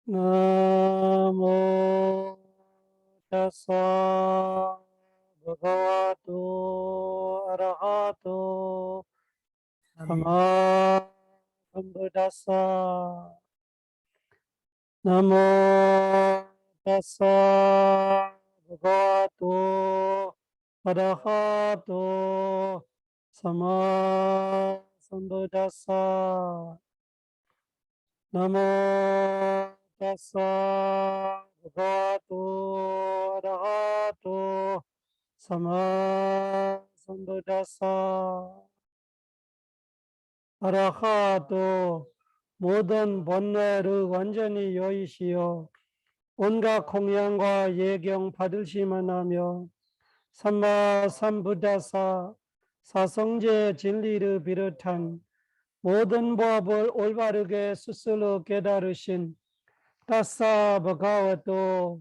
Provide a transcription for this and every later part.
나모 타사 භගවතු අරහතෝ සම්මා සම්බුද්දස්ස නමෝ තස්ස භගවතු අරහතෝ සම්මා සම්බුද්දස්ස නමෝ තස්ස භගවතු අරහතෝ සම්මා සම්බුද්දස්ස අරහතෝ 모든 번뇌를 완전히 여의시어 온갖 공양과 예경 받으시만 하며 삼마 삼부다사 사성제 진리를 비롯한 모든 법을 올바르게 스스로 깨달으신 따사 버가와도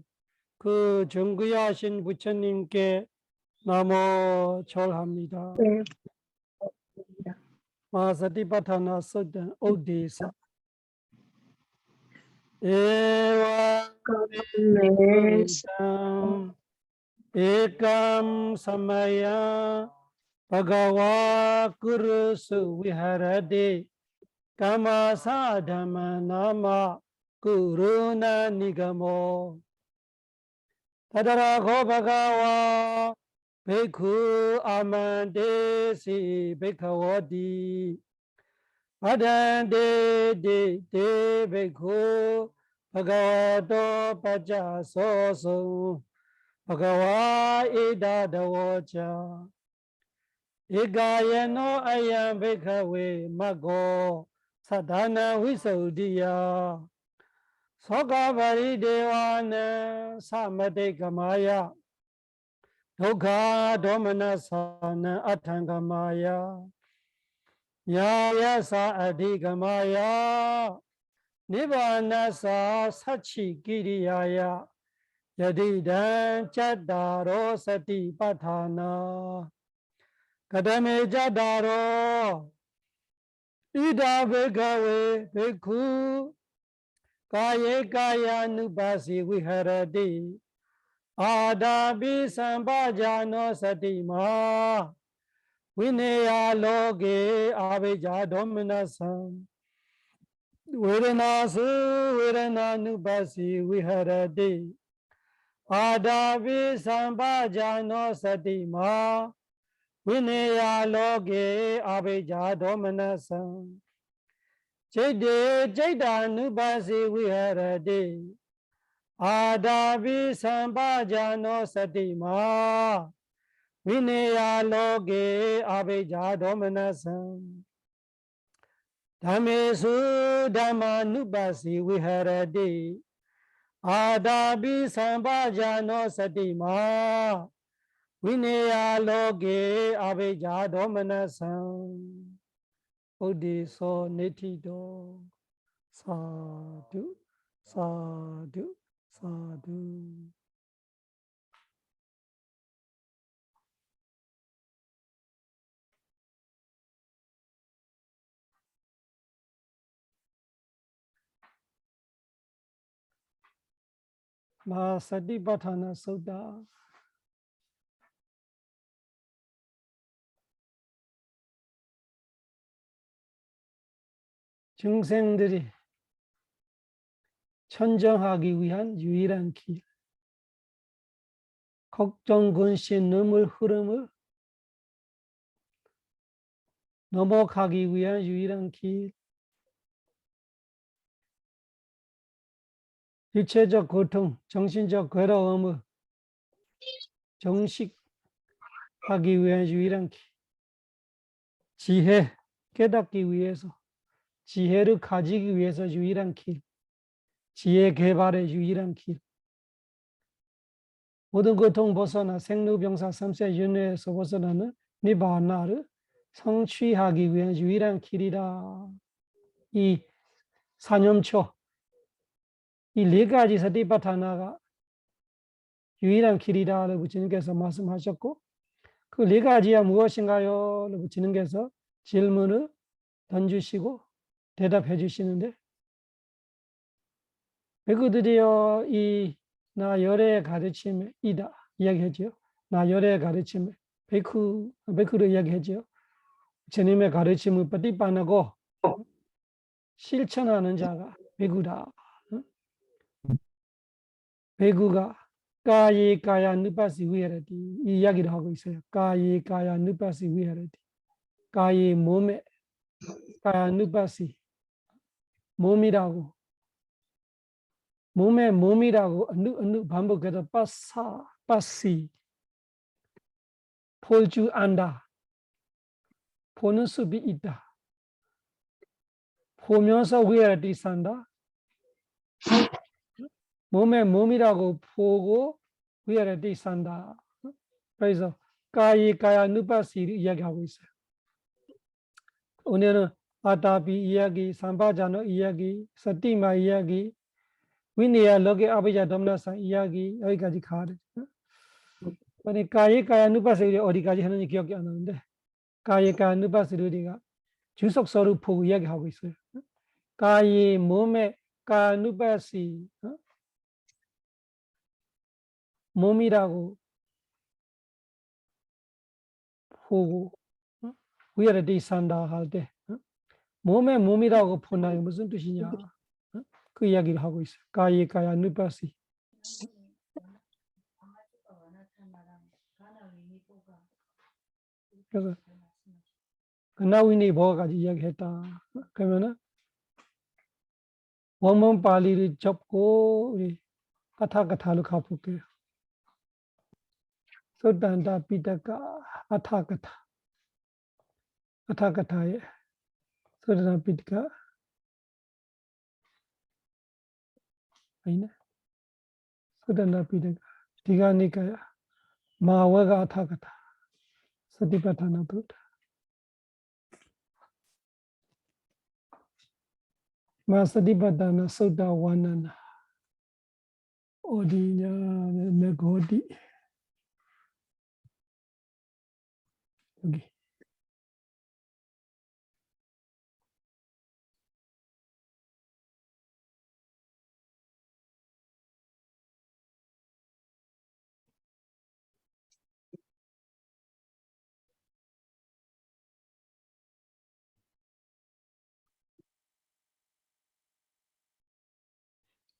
그 정귀하신 부처님께 나모 절합니다. 네. 마사티파타나 서든 오디사 에와 एकम समय भगवा कुरुसु विहरते कमसाधम नामा कुरुना निगमो तदराघो भगवा भिक्खु अमंदेसी भिक्खवोति अदंते दे भिक्खु भगवतो पचासोसु भगवा इदादवोचा एकायनो अयं भिक्खवे मगो सदान विसौदिया सोगावरि देवान समते गमाया दुःखा दोमनसान अथंगमाया न्यायसा अधिगमाया निवानसा सच्ची किरियाया यदिदं चद्दारो सतिपठाना कदमे जदारो इदा भिक्खवे भिक्खु काये कायानुपासी विहरति आदापि संपाजानो सतिमा विनेया लोके आविजादोमनसं वेदनासु वेदनानुपासी विहरति आदापि संपाजानो सतिमा विनेया लोके अभिजादोमनसं चैते चैतानुपासी विहरति आदापि संपाजानो सतिमा विनेया लोके अभिजादोमनसं धम्मेषु धम्मानुपासी विहरति आदापि संपाजानो सतिमा विनेया लोके अभिजादोमनसं उद्देशो निथितो साधु साधु साधु 마사티파타나 수다 중생들이 천정하기 위한 유일한 길, 걱정, 근심, 눈물, 흐름을 넘어가기 위한 유일한 길, 육체적 고통, 정신적 괴로움을 정식하기 위한 유일한 길, 지혜, 깨닫기 위해서, 지혜를 가지기 위해서 유일한 길, 지혜 개발의 유일한 길, 모든 고통 벗어나 생로병사 삼세 윤회에서 벗어나는 니바나를 성취하기 위한 유일한 길이다. 이 사념초, 이 네 가지 사티파타나가 유일한 길이다라고 부처님께서 말씀하셨고, 그 네 가지가 무엇인가요? 라고 부처님께서 질문을 던지시고 대답해 주시는데, 백구들이요, 이 나 열의 가르침에 이다 이야기했죠. 나 열의 가르침에 백구를 이야기했죠. 주님의 가르침을 받듭하고 실천하는 자가 백구다. 백구가 까이 까야 누파시 위하라디 이 이야기를 하고 있어요. 까이 까야 누파시 위하라디. 까이 몸에 까야 누파시 몸이라고 몸에 몸이라고 어느 반복해서 빠시 볼 줄 안다. 보는 숲이 있다. 보면서 위아래 산다. 몸에 몸이라고 보고 위아래 산다. 그래서 까야 누파시를 이야기하고 있어요. 오늘은 아타비 이야기, 삼바자노 이야기, 사티마 이야기, 위니야 로게 아비자 dom나사 이야기 여기까지 가야 만약 까야 누파시를 어디까지 하는지 기억이 안 나는데 까야 누파시를 우리가 주석서를 보고 이야기하고 있어요. 까이 몸에 까 누파시 몸이라고 보고 위아래 산다 할 때 몸에 몸이라고 본다는 게 무슨 뜻이냐 그 이야기를 하고 있어요. 까야 누파시 그래서 그나위니 뭐가지 이야기했다. 그러면은 원문 발리를 접고 우리 아타카타로 가볼게요. 소단다 피다카 아타카타의 소단다 피다카 아니네. 소단다 피다카 디가니까야 마와가 아타카타 서티파타나 부다 마서티파타나 소다 와나나 어디냐 메고디 여기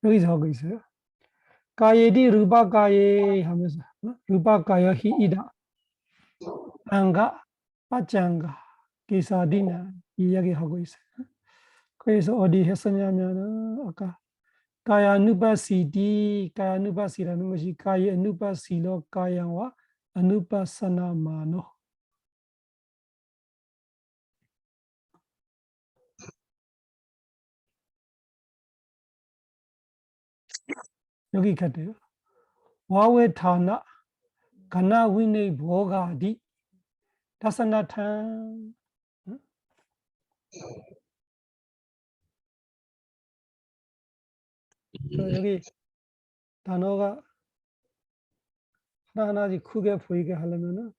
여기서 하고 있어요. 가예디 루바가예 하면서 루바가야 히이다 안가 빠짱가 기사디나 이야기하고 있어요. 그래서 어디 했었냐면은 아까 가야누바시라는 것이 가야누바시로 가야와 아누파사나마노 여기 같아요. 와웨타나 가나위네 보가디 다사나탄 여기 단어가 하나하나씩 크게 보이게 하려면은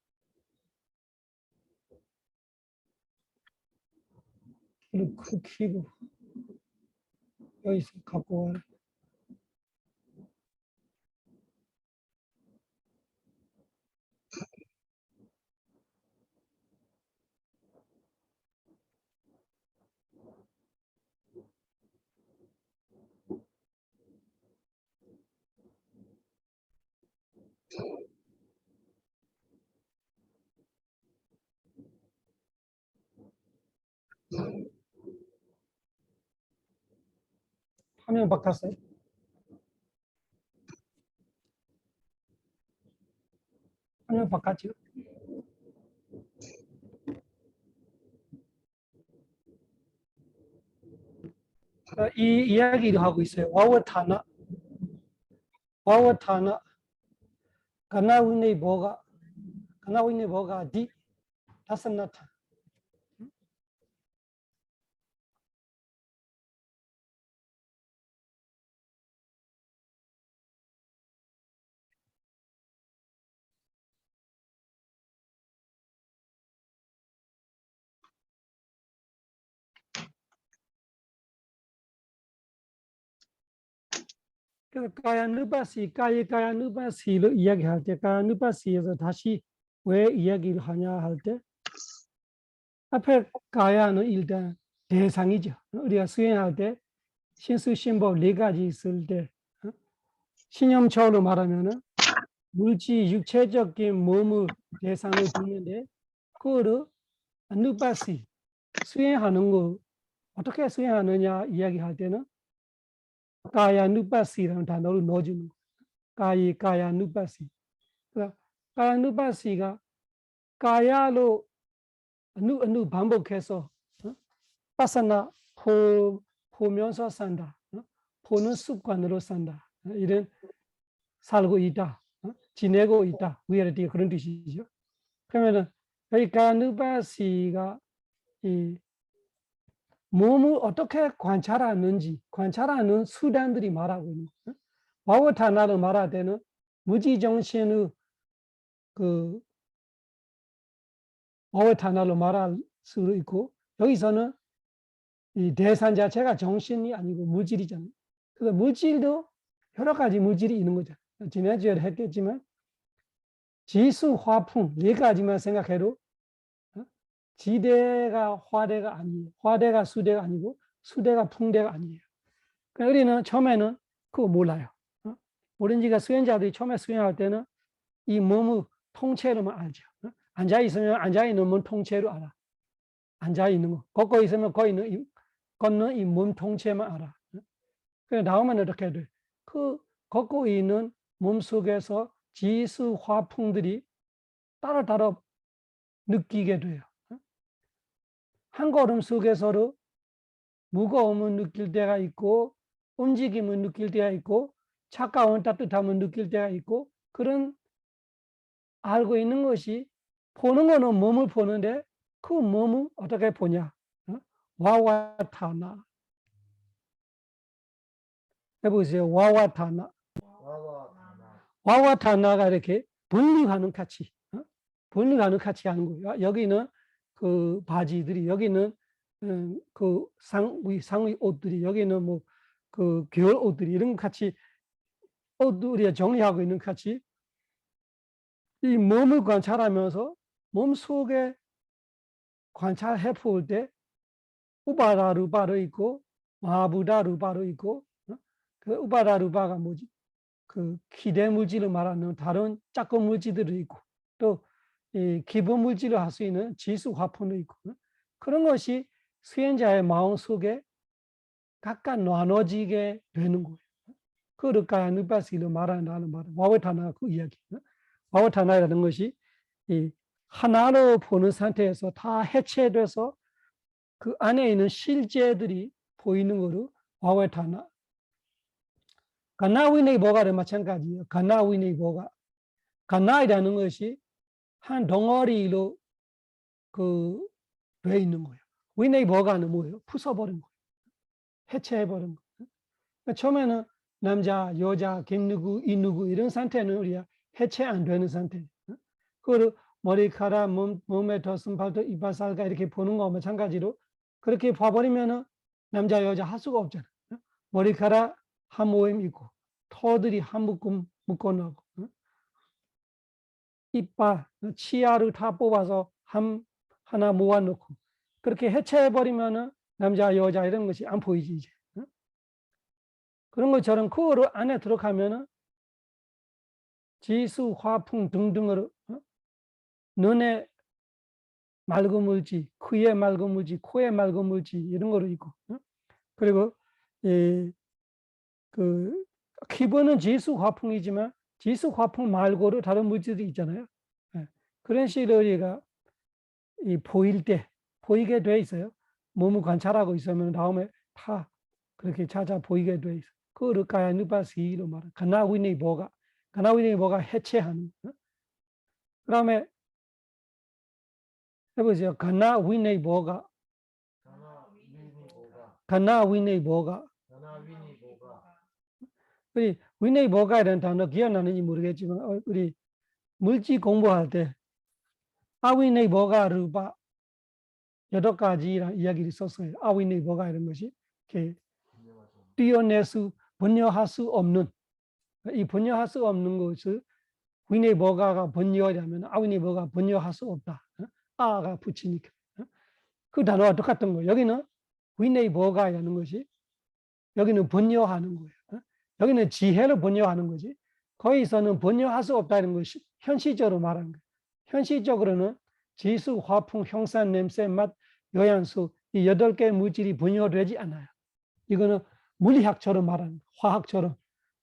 크 키고 여기서 갖고 와라. 화면 바꿨어요. 화면 바꿨죠. 이 이야기를 하고 있어요. 와워타나 가나위네 보가 디 다사나탄 그래서 가야누바시, 가야누바시로 이야기할 때 가야누바시에서 다시 왜 이야기를 하냐 할 때 앞에 가야는 일단 대상이죠. 우리가 수행할 때 신수신법 4가지 있을 때 신념처로 말하면은 물질 육체적인 몸을 대상으로 두는데 그거를 누바시 수행하는 거 어떻게 수행하느냐 이야기할 때는 가야누바시라는 단어를 넣어주는 거. 가야누바시. 가야누바시가 가야로 어느 반복해서 빠사나 보면서 산다. 보는 습관으로 산다. 이런 살고 있다. 지내고 있다. 위아래뒤에 그런 뜻이죠. 그러면은 여기 가야누바시가 이 몸을 어떻게 관찰하는지 관찰하는 수단들이 말하고 있는 거예요. 와와타나를 말할 때는 무지정신의 그 와와타나로 말할 수도 있고 여기서는 이 대상 자체가 정신이 아니고 물질이잖아요. 그래서 물질도 여러 가지 물질이 있는 거죠. 지난주에 했겠지만 지수, 화풍 4가지만 생각해도 지대가 화대가 아니에요. 화대가 수대가 아니고 수대가 풍대가 아니에요. 그러니까 우리는 처음에는 그거 몰라요. 모른지가 수행자들이 처음에 수행할 때는 이 몸의 통째로만 알죠. 앉아있으면 앉아있는 몸 통째로 알아. 앉아있는 거. 걷고 있으면 걷는 이 몸 통째만 알아. 그래 나오면 이렇게 돼. 그 걷고 있는 몸 속에서 지수, 화풍들이 따로따로 느끼게 돼요. 한 걸음 속에서도 무거움을 느낄 때가 있고 움직임을 느낄 때가 있고 차가운 따뜻함을 느낄 때가 있고 그런 알고 있는 것이 보는 거는 몸을 보는데 그 몸을 어떻게 보냐? 와와타나 해보세요. 와와타나 와와타나가 이렇게 분리하는 가치 분리하는 가치 하는 거예요. 여기는 그 바지들이 여기는 그 상의 옷들이 여기는 뭐 그 겨울 옷들이 이런 같이 옷들이 정리하고 있는 같이 이 몸을 관찰하면서 몸 속에 관찰해 볼 때 우바다루바로 있고 마부다루바로 있고 그 우바다루바가 뭐지? 그 기대 물질을 말하는 다른 작은 물질들이 있고 또 이 기본 물질을 할 수 있는 지수 화풍도 있고 그런 것이 수행자의 마음 속에 각각 나눠지게 되는 거예요. 그를 가야누바시로 말한다는 말은 와와타나 그 이야기. 와와타나라는 것이 이 하나로 보는 상태에서 다 해체돼서 그 안에 있는 실제들이 보이는 거로 와와타나. 가나위네 보가를 마찬가지예요. 가나위네 보가. 가나이라는 것이 한 덩어리로 그 돼 있는 거예요. 위네 보가는 뭐예요? 부숴버린 거예요. 해체해버린 거예요. 그러니까 처음에는 남자, 여자, 김누구, 이누구 이런 상태는 우리가 해체 안 되는 상태. 그걸 머리카락, 몸에 덧슨 발톱, 이빨, 살가 이렇게 보는 거와 마찬가지로 그렇게 봐버리면은 남자, 여자 할 수가 없잖아요. 머리카락 한 모임 있고 털들이 한 묶음 묶어놓고 이빨, 치아를 다 뽑아서 하나 모아놓고 그렇게 해체해버리면은 남자, 여자 이런 것이 안 보이지 이제. 그런 것처럼 그거를 안에 들어가면은 지수, 화풍 등등으로 눈에 맑은 물질, 귀에 맑은 물질, 코에 맑은 물질 이런 거로 있고 그리고 그 기본은 지수, 화풍이지만 지수, 화풍 말고도 다른 물질이 있잖아요. 그런 식으로 우리가 보일 때 보이게 돼 있어요. 몸을 관찰하고 있으면 다음에 다 그렇게 찾아 보이게 돼 있어요. 그거를 가야누바시로 말해. 가나위네 보가 해체하는. 그다음에 해보세요. 가나위네 보가 우리 위네 보가라는 단어 기억나는지 모르겠지만 우리 물질 공부할 때 아위네 보가 루바 8가지라는 이야기를 썼어요. 아위네 보가 이런 것이 이렇게 뛰어낼 수 분열할 수 없는 이 번여할 수 없는 것을 위네 버가가 번여하려면 아위네 버가 번여할 수 없다. 아가 붙이니까. 그 단어와 똑같은 거예요. 여기는 위네 버가라는 것이 여기는 번여하는 거예요. 여기는 지혜를 번여하는 거지. 거기서는 번여할 수 없다는 것이 현실적으로 말하는 거예요. 현실적으로는 지수, 화풍, 형산, 냄새, 맛, 영양소 이 8개의 물질이 번여되지 않아요. 이거는 물리학처럼 말하는 거예요. 화학처럼.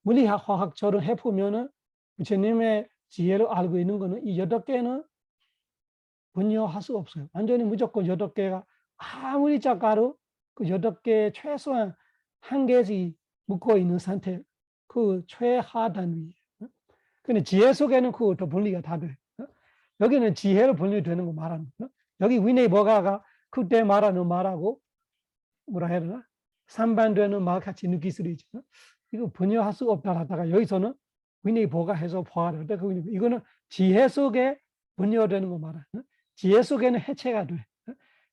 물리학, 화학처럼 해보면은 부처님의 지혜를 알고 있는 거는 이 8개는 번여할 수 없어요. 완전히 무조건 8개가 아무리 작가로 그 8개 최소한 한 개씩 묶어 있는 상태, 그 최하단위예요. 근데 지혜 속에는 그것도 분리가 다 돼요. 여기는 지혜로 분리되는 거 말하는 거예요. 여기 위네 버가가 그때 말하는 말하고 뭐라 해야 되나? 상반되는 말 같이 느낄 수도 있죠. 이거 번여할 수 없다 하다가 여기서는 위네 버가 해서 보아를 때 이거는 지혜 속에 번여되는 거 말하는 거예요. 지혜 속에는 해체가 돼.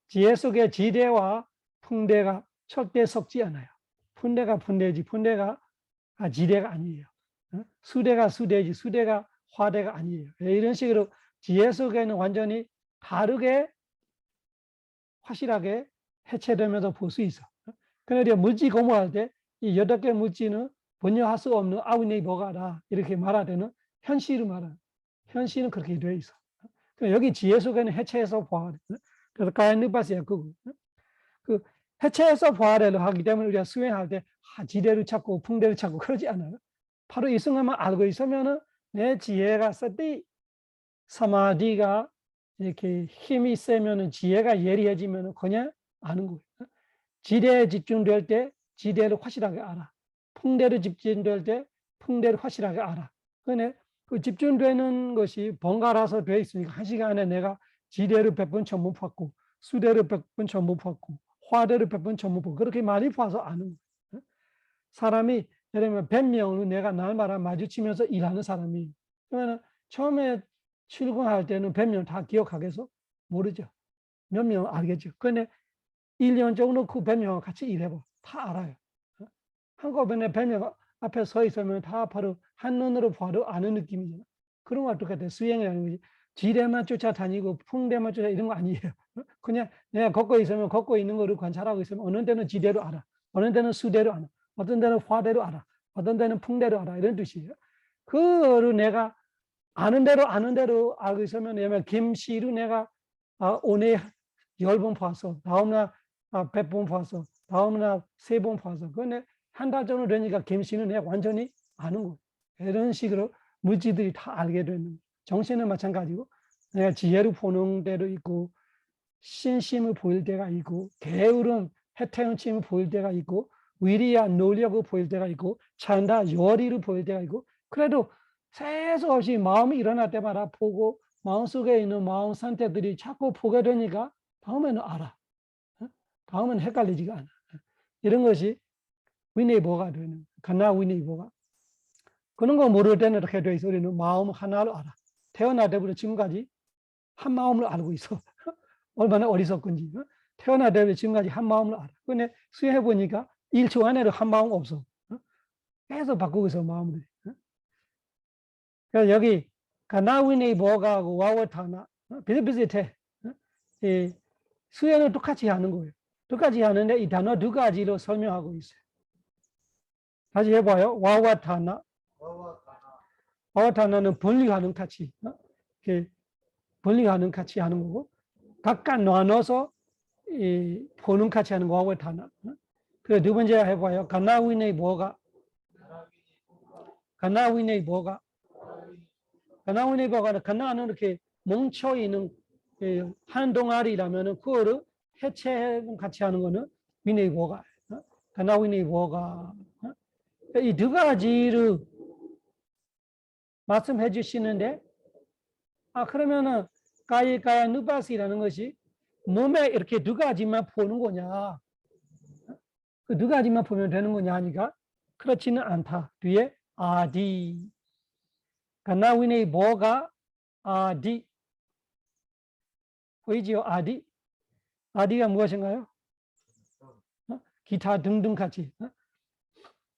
지혜 속에 지대와 풍대가 절대 섞지 않아요. 풍대가 풍대지 풍대가 지대가 아니에요. 수대가 수대지 수대가 화대가 아니에요. 이런 식으로 지혜 속에는 완전히 다르게 확실하게 해체되면서 볼 수 있어. 그런데 물질 공부할 때 이 8개 물질은 번여할 수 없는 아위네 버가다 이렇게 말하되는 현실을 말하는 현실은 그렇게 되어 있어. 여기 지혜 속에는 해체해서 보아야 돼. 그래서 가야느바스야 그거. 그 해체해서 보아를 하기 때문에 우리가 수행할 때 지대를 찾고 풍대를 찾고 그러지 않아요. 바로 이 순간만 알고 있으면은 내 지혜가 서디 사마디가 이렇게 힘이 세면은 지혜가 예리해지면은 그냥 아는 거예요. 지대에 집중될 때 지대를 확실하게 알아. 풍대를 집중될 때 풍대를 확실하게 알아. 근데 그 집중되는 것이 번갈아서 돼 있으니까 한 시간에 내가 지대를 100번 전부 봤고 수대를 100번 전부 봤고 화대를 100번 전부 보고 그렇게 많이 봐서 아는 거예요. 사람이 예를 들면 100명을 내가 날마다 마주치면서 일하는 사람이 그러면 처음에 출근할 때는 100명 다 기억하겠어? 모르죠. 몇 명 알겠죠. 근데 1년 정도 그 100명과 같이 일해봐. 다 알아요. 한꺼번에 100명 앞에 서 있으면 다 바로 한눈으로 봐도 아는 느낌이잖아. 그런 거 똑같아. 수행이라는 거지. 지대만 쫓아다니고 풍대만 쫓아 이런 거 아니에요. 그냥 내가 걷고 있으면 걷고 있는 거를 관찰하고 있으면 어느 때는 지대로 알아. 어느 때는 수대로 알아. 어떤 때는 화대로 알아. 어떤 때는 풍대로 알아. 이런 뜻이에요. 그거를 내가 아는 대로 알고 있으면 예를 김씨를 내가 오늘 10번 봤어. 다음날 100번 봤어. 다음날 3번 봤어. 근데 한 달 정도 되니까 김씨는 내가 완전히 아는 거예요. 이런 식으로 물질들이 다 알게 되는 정신은 마찬가지고 내가 지혜를 보는 데도 있고 신심을 보일 때가 있고 게으름, 해태음침을 보일 때가 있고 위리와 노력을 보일 때가 있고 찬다, 요리를 보일 때가 있고 그래도 세수 없이 마음이 일어날 때마다 보고 마음속에 있는 마음 상태들이 자꾸 보게 되니까 다음에는 알아. 다음에는 헷갈리지가 않아. 이런 것이 위네이버가 되는 가나 위네이버가 그런 거 모를 때는 이렇게 돼 있어. 우리는 마음 하나로 알아. 태어날 때부터 지금까지 한 마음을 알고 있어. 얼마나 어리석은지. 태어날 때부터 지금까지 한 마음을 알아. 근데 수행해 보니까 1초 안에도 한 마음 없어. 계속 바꾸고 있어 마음들이. 그래서 여기 가나 위네이버가하고 와워타나 비슷비슷해. 이 수행을 똑같이 하는 거예요. 똑같이 하는데 이 단어 2가지로 설명하고 있어요. 다시 해봐요. 와와타나. 와와타나는 분리하는 가치. 분리하는 가치 하는 거고 각각 나눠서 보는 가치 하는 거 와와타나. 그리고 두 번째 해봐요. 가나위네 뭐가? 가나위네 뭐가? 가나위네 뭐가 가나는 이렇게 뭉쳐있는 한 동아리라면 그거를 해체 같이 하는 거는 위네 뭐가? 가나위네 뭐가? 이 2가지를 말씀해 주시는데 그러면은 가이가야 누바시라는 것이 몸에 이렇게 2가지만 보는 거냐 그 2가지만 보면 되는 거냐 하니까 그렇지는 않다. 뒤에 아디 가나위네 뭐가 아디 보이지요? 아디가 무엇인가요? 기타 등등 같이.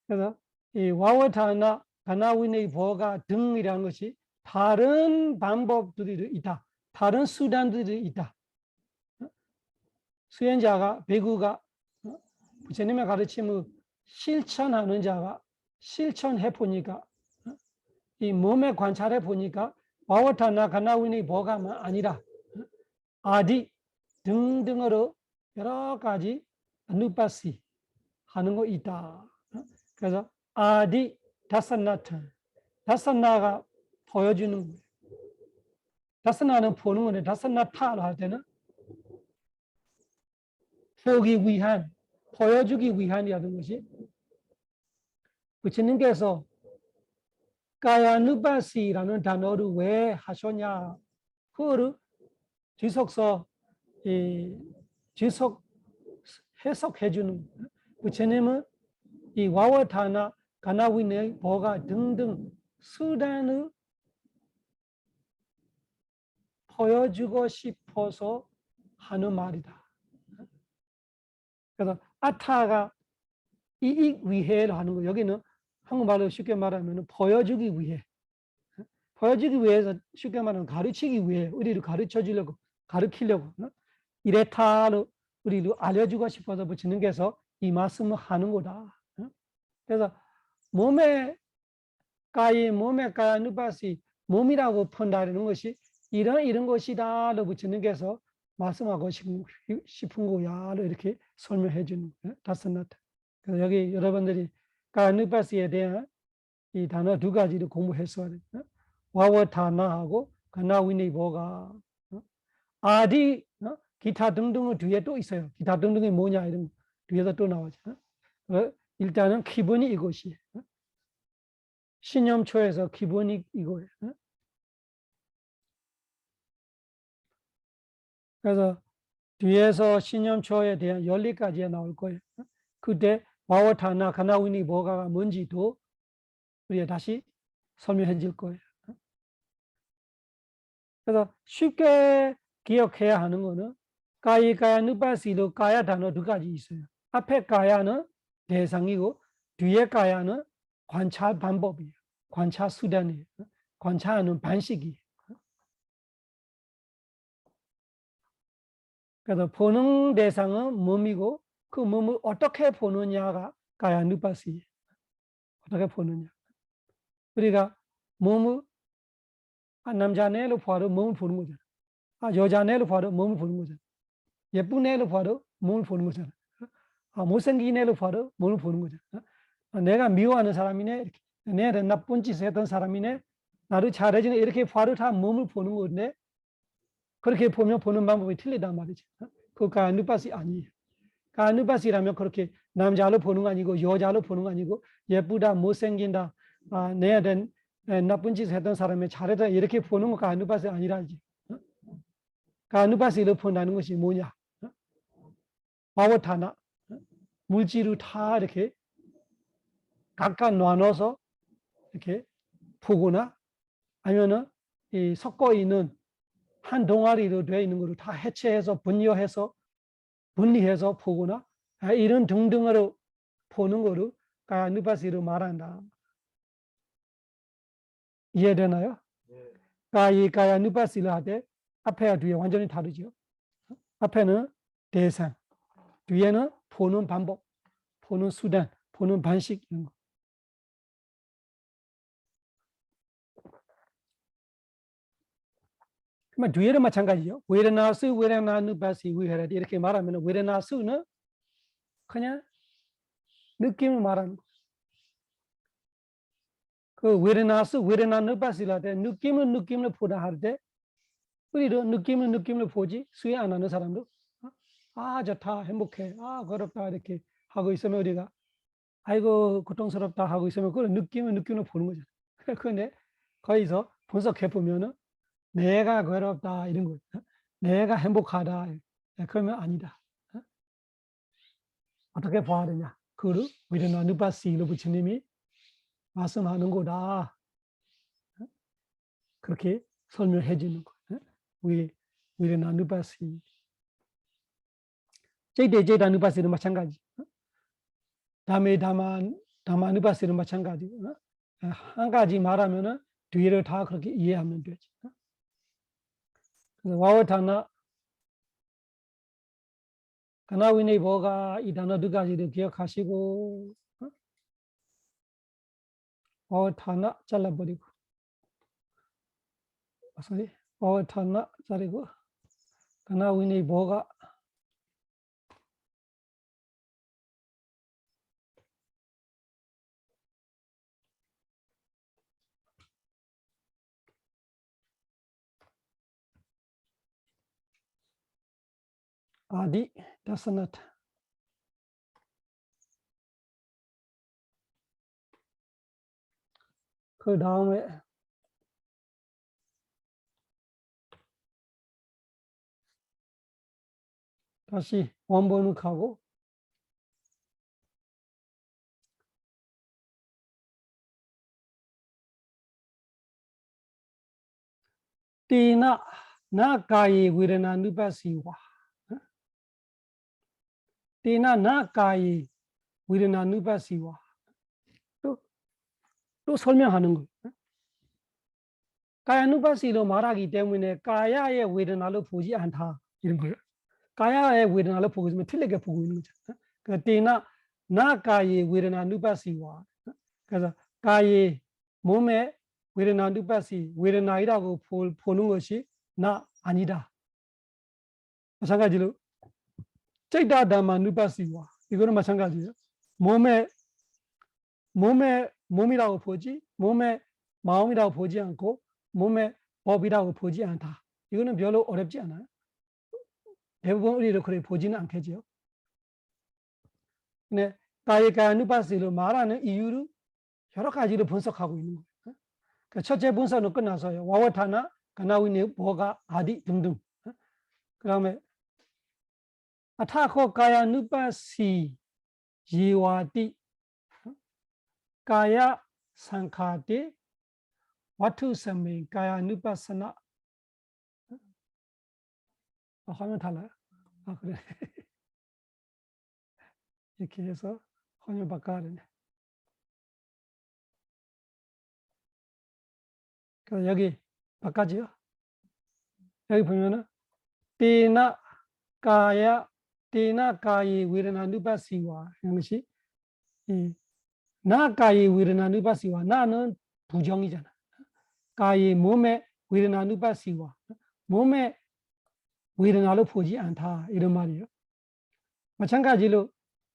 그래서 이 와와타나 가나위네 보가 등이라는 것이 다른 방법들이 있다. 다른 수단들이 있다. 수행자가 배구가 부처님의 가르침을 실천하는 자가 실천해 보니까 이 몸에 관찰해 보니까 와와타나 가나위네 보가만 아니라 아디 등등으로 여러 가지 아누파시 하는 거 있다. 그래서 아디 다사나타 다사나가 보여주는 거예요. 다사나는 보는 건데 다사나타로 할 때는 보기 위한 보여주기 위한이라는 것이 부처님께서 까야누파시라는 단어를 왜 하셨냐 그거를 지속서 지속 해석해 주는 부처님은 이 와와타나 가나위네 보가 등등 수단을 보여주고 싶어서 하는 말이다. 그래서 아타가 이익 위해를 하는 거 여기는 한국말로 쉽게 말하면 보여주기 위해 보여주기 위해서 쉽게 말하면 가르치기 위해 우리를 가르쳐 주려고 가르치려고 이래타로 우리를 알려주고 싶어서 부처님께서 이 말씀을 하는 거다. 그래서 몸에 까야누파시 몸이라고 푼다는 것이 이런 것이다로 부처님께서 말씀하고 싶은 거야 이렇게 설명해 주는 다스나타. 그래서 여기 여러분들이 까야누파시에 대한 이 단어 두 가지를 공부했어야 돼. 와와타나하고 가나위네 보가 아디 기타 등등은 뒤에 또 있어요. 기타 등등이 뭐냐 이런 뒤에서 또 나오죠. 일단은 기본이 이것이에요. 신념초에서 기본이 이거예요. 그래서 뒤에서 신념초에 대한 연리까지 나올 거예요. 그때 와와타나 가나위네 보가가 뭔지도 우리가 다시 설명해 줄 거예요. 그래서 쉽게 기억해야 하는 거는 까야누파시로 까야 단어 두 가지 있어요. 앞에 까야는 대상이고 뒤에 까야는 관찰 방법이에요. 관찰 수단이에요. 관찰하는 방식이에요. 그래서 보는 대상은 몸이고 그 몸을 어떻게 보느냐가 까야누파시예요. 어떻게 보느냐. 우리가 몸을 남자네로 봐도 몸을 보는 거잖아. 여자네로 봐도 몸을 보는 거잖아. 예쁜 애로 봐도 몸을 보는 거잖아. 못생긴 애로 봐도 몸을 보는 거잖아. 내가 미워하는 사람이네, 이렇게. 내가 나쁜 짓을 했던 사람이네, 나를 잘해주네, 이렇게 봐도 다 몸을 보는 건데, 그렇게 보면 보는 방법이 틀리단 말이지. 그거 까야누파시 아니에요. 까야누파시라면 그렇게 남자로 보는 거 아니고, 여자로 보는 거 아니고, 예쁘다, 못생긴다, 내한테 나쁜 짓을 했던 사람이 잘했다, 이렇게 보는 거 까야누파시 아니라지. 까야누파시로 본다는 것이 뭐냐? 와와타나 물질을 다 이렇게 각각 나눠서 이렇게 보거나 아니면은 이 섞어 있는 한 동아리로 되어 있는 것을 다 해체해서 분리해서 보거나 이런 등등으로 보는 거를 까야누파시로 말한다. 이해되나요? 까야누파시를 할 때 앞에와 뒤에 완전히 다르죠. 앞에는 대상, 뒤에는 보는 방법, 보는 수단, 보는 방식 이런 거. 그러면 뒤에는 마찬가지죠. 웨르나수, 웨르나누파시, 위헤라디 이렇게 말하면 웨르나수는 그냥 느낌을 말하는 거. 그 웨르나수, 웨르나누파시를 할 때 느낌을 보다 할 때 우리도 느낌을 보지 수행 안 하는 사람도 좋다, 행복해, 괴롭다 이렇게 하고 있으면 우리가 아이고 고통스럽다 하고 있으면 그걸 느낌을 보는 거죠. 그런데 거기서 분석해 보면은 내가 괴롭다 이런 거, 내가 행복하다 그러면 아니다. 어떻게 봐야 되냐? 그를 웨르나누파시로 부처님이 말씀하는 거다. 그렇게 설명해 주는 거예요. 웨르나누파시. 제이다누파시는 마찬가지. 다메다마누파시는 마찬가지. 한 가지 말하면은 뒤를 다 그렇게 이해하면 되지. 그래서 와와타나 가나위네 보가 이 단어 두 가지를 기억하시고 와와타나 잘라버리고 와와타나 자르고 가나위네 보가 아디 다스나타 그 다음에 다시 원본을 가고 띠나 나가이 위레나 누바시와 띠나 나가이 위레나 누바시와 또 설명하는 거예요. 가야누바시로 말하기 때문에 가야의 웨드나를 보지 않다 이런 거예요. 가야의 웨드나를 보고 있으면 틀리게 보고 있는 거죠. 그 때나 나가의 웨드나 누바시와 그래서 가의 몸에 웨드나 누바시 웨드나이라고 보는 것이 나 아니다. 마찬가지로 찌다 담마 누바시와 이거는 마찬가지예요. 몸이라고 보지 몸에 마음이라고 보지 않고 몸의 법이라고 보지 않다. 이거는 별로 어렵지 않아요. 대부분 우리도 그렇게 보지는 않겠죠. 근데 가야누바시로 말하는 이유를 여러 가지로 분석하고 있는 거예요. 그 첫째 분석은 끝나서요. 와와타나, 가나위니, 보가, 아디 등등. 그 다음에 아타코 가야누바시 예와디 가야 상카디 와투사메 가야누바사나 화면 달라요? 아 그래. 이렇게 해서 화면 바꿔야 되네. 그래서 여기 바꿔지요. 여기 보면은 띠나 가이 위르나 누바시와 이런 것이 나가이 위르나 누바시와 나는 부정이잖아. 가이 몸에 위르나 누바시와 몸에 위르나를 보지 않다 이런 말이에요. 마찬가지로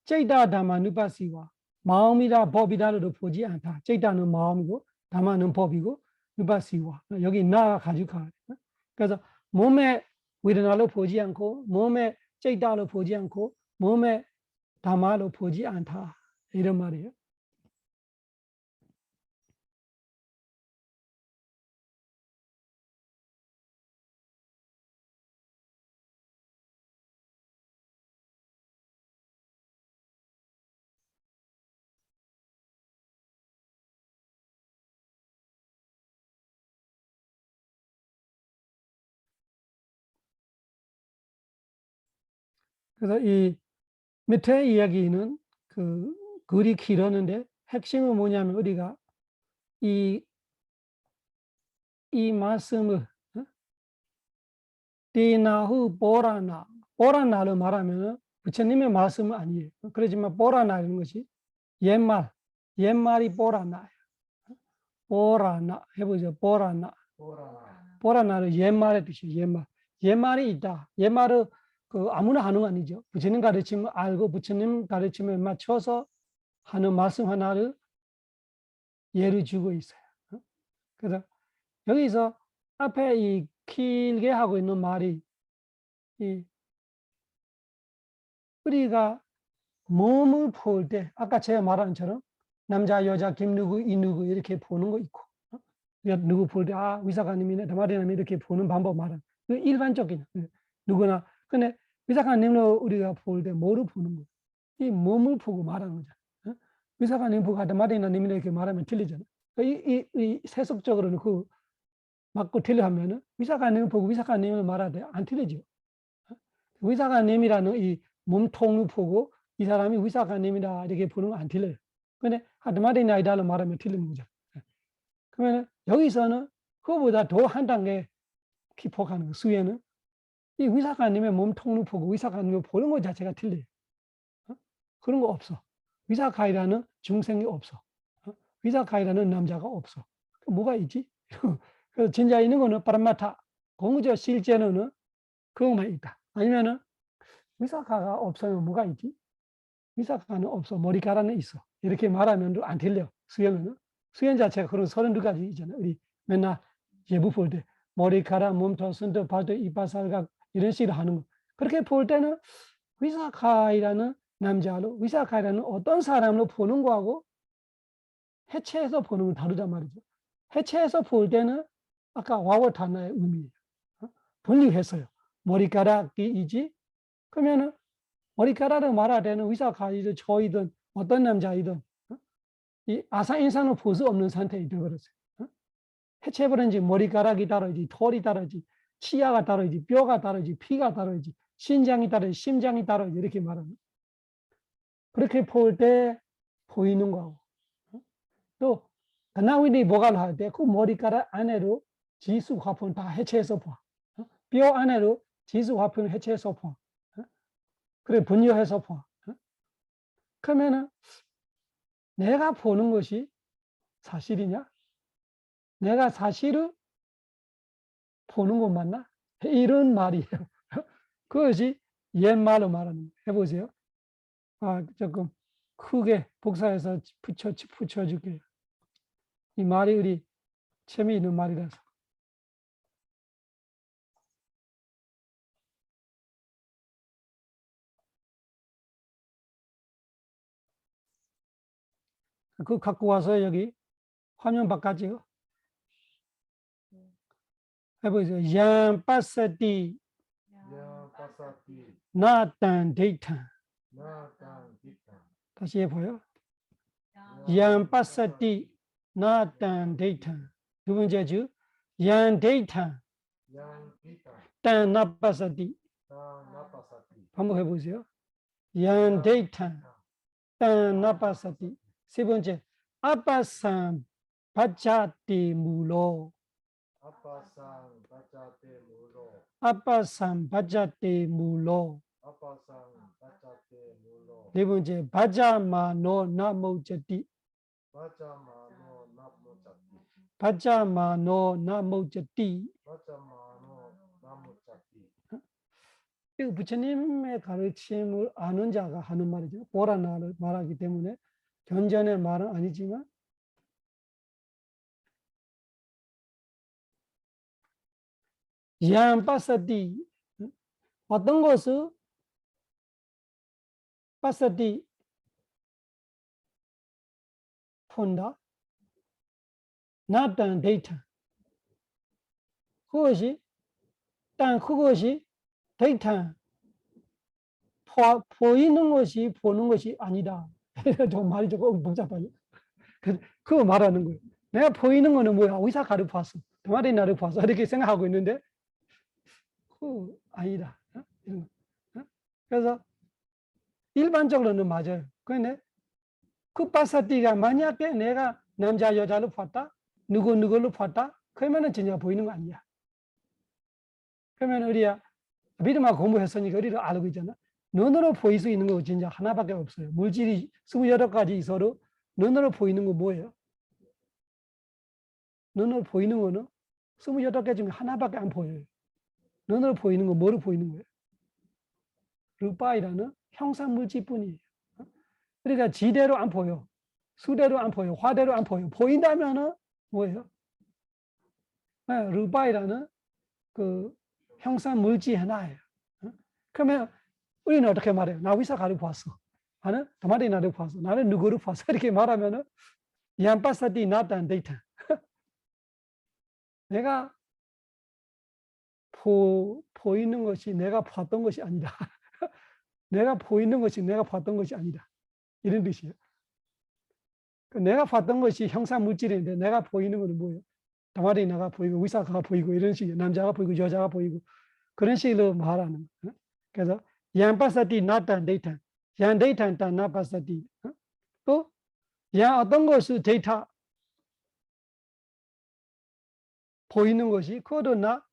찌다 다마 누바시와 마음이다 법이다를 보지 않다. 찌다는 마음이고 다마는 법이고 누바시와 여기 나가 가지고 가야 돼. 그래서 몸에 위르나를 보지 않고 몸에 찌다를 보지 않고 몸에 다마를 보지 않다 이런 말이에요. 그래서 이 밑에 이야기는 그 글이 길었는데 핵심은 뭐냐면 우리가 이 말씀을 띠나후 보라나를 말하면 부처님의 말씀은 아니에요. 그렇지만 보라나라는 것이 옛말이 보라나예요. 보라나 해보죠. 보라나는 옛말의 뜻이에요. 옛말이 있다. 옛말은 그 아무나 하는 거 아니죠. 부처님 가르침을 알고 부처님 가르침에 맞춰서 하는 말씀 하나를 예를 주고 있어요. 그래서 여기서 앞에 이 길게 하고 있는 말이 우리가 몸을 볼 때 아까 제가 말한 것처럼 남자 여자 김누구 이누구 이렇게 보는 거 있고 누구 볼 때 위사관님이네 다마리나님 이렇게 보는 방법 말은 일반적인 누구나 근데 위사관님을 우리가 볼 때 뭐를 보는 거예요? 이 몸을 보고 말하는 거잖아요. 위사관님 보고 다마리나님 이렇게 말하면 틀리잖아요. 이 세속적으로는 그 맞고 틀려 하면은 위사관님을 보고 위사관님을 말하되 안 틀리죠. 위사관님이라는 이 몸통을 보고 이 사람이 위사관님이다 이렇게 보는 거 안 틀려요. 근데 다마리나이다를 말하면 틀리는 거죠. 그러면 여기서는 그거보다 더 한 단계 기폭하는 거. 수에는 이 위사관님의 몸 통로 보고 위사관님을 보는 것 자체가 틀려요. 그런 거 없어. 위사카이라는 중생이 없어. 위사카이라는 남자가 없어. 뭐가 있지? 그래서 진짜 있는 거는 파라마타, 공적 실제는 그것만 있다. 아니면은 위사카가 없으면 뭐가 있지? 위사카는 없어. 머리카락은 있어. 이렇게 말하면 안 틀려. 수행은. 수행 자체가 그런 32가지 있잖아요. 우리 맨날 예부 볼 때 머리카락, 몸통, 손톱, 발톱, 이빨, 살각 이런 식으로 하는 거. 그렇게 볼 때는 위사카이라는 남자로, 위사카이라는 어떤 사람으로 보는 거하고 해체해서 보는 건 다르단 말이죠. 해체해서 볼 때는 아까 와워타나의 의미예요. 분리했어요. 머리카락이지. 그러면은 머리카락을 말할 때는 위사카이든 저이든 어떤 남자이든 이 아사인산을 볼 수 없는 상태에 되어버렸어요. 해체해버린지 머리카락이 다르지, 털이 다르지, 치아가 다르지, 뼈가 다르지, 피가 다르지, 신장이 다르지, 심장이 다르지 이렇게 말하는. 그렇게 볼 때 보이는 거고. 또 그나위니 뭐가 할 때 그 머리카락 안으로 지수 화분 다 해체해서 봐. 뼈 안으로 지수 화분 해체해서 봐. 그래 분열해서 봐. 그러면은 내가 보는 것이 사실이냐? 내가 사실을 보는 것 맞나? 이런 말이에요. 그것이 옛말로 말하는 거예요. 해보세요. 조금 크게 복사해서 붙여줄게요. 이 말이 우리 재미있는 말이라서. 그거 갖고 와서 여기 화면 바꿔지요. 해보세요. 양빠사띠 나탄 데이탄. 다시 해봐요. 양빠사띠 나탄 데이탄. 두 번째죠. 양데이탄 딴 나빠사띠. 한번 해보세요. 양데이탄 딴 나빠사띠. 세 번째 아빠산 바자띠 무로. 아빠산 바자띠 무로. 네 번째 바자마노 나모자띠. 바자마노 나모자띠. 이거 부처님의 가르침을 아는 자가 하는 말이죠. 보라나를 말하기 때문에 견전의 말은 아니지만 양빠사띠 어떤 것을 빠사띠 본다. 나딴 데이터 그것이 데이터 보이는 것이 보는 것이 아니다. 좀 말이 조금 복잡하죠. 그거 말하는 거예요. 내가 보이는 거는 뭐야? 의사가를 봤어. 동아리 나를 봤어. 이렇게 생각하고 있는데 그거 아니다. 그래서 일반적으로는 맞아요. 그런데 그 빠사띠가 만약에 내가 남자 여자를 봤다, 누구를 봤다, 그러면은 전혀 보이는 거 아니야. 그러면 우리가 믿음하고 공부했으니까 우리를 알고 있잖아. 눈으로 보일 수 있는 거 진짜 하나밖에 없어요. 물질이 28가지 있어도 눈으로 보이는 거 뭐예요? 눈으로 보이는 거는 28개 중에 하나밖에 안 보여요. 눈으로 보이는 거 뭐로 보이는 거예요? 루파이라는 형상 물질뿐이에요. 그러니까 지대로 안 보여. 수대로 안 보여. 화대로 안 보여. 보인다면은 뭐예요? 루파이라는 그 형상 물질 하나예요. 그러면 우리는 어떻게 말해요? 나 위사가를 봤어. 나는 도마리 나를 봤어. 나는 누구를 봤어. 이렇게 말하면은 양빠사띠 나탄 데이터. 내가 보이는 것이 내가 봤던 것이 아니다. 내가 보이는 것이 내가 봤던 것이 아니다. 이런 뜻이에요. 내가 봤던 것이 형상 물질인데 내가 보이는 것은 뭐예요? 도마리 나가 보이고 위사가가 보이고 이런 식이에요. 남자가 보이고 여자가 보이고 그런 식으로 말하는 거예요. 그래서 양빠사띠 나탄 데이터. 양 데이터 딴 나빠사띠. 또 양 어떤 것을 데이터 보이는 것이 그것도 나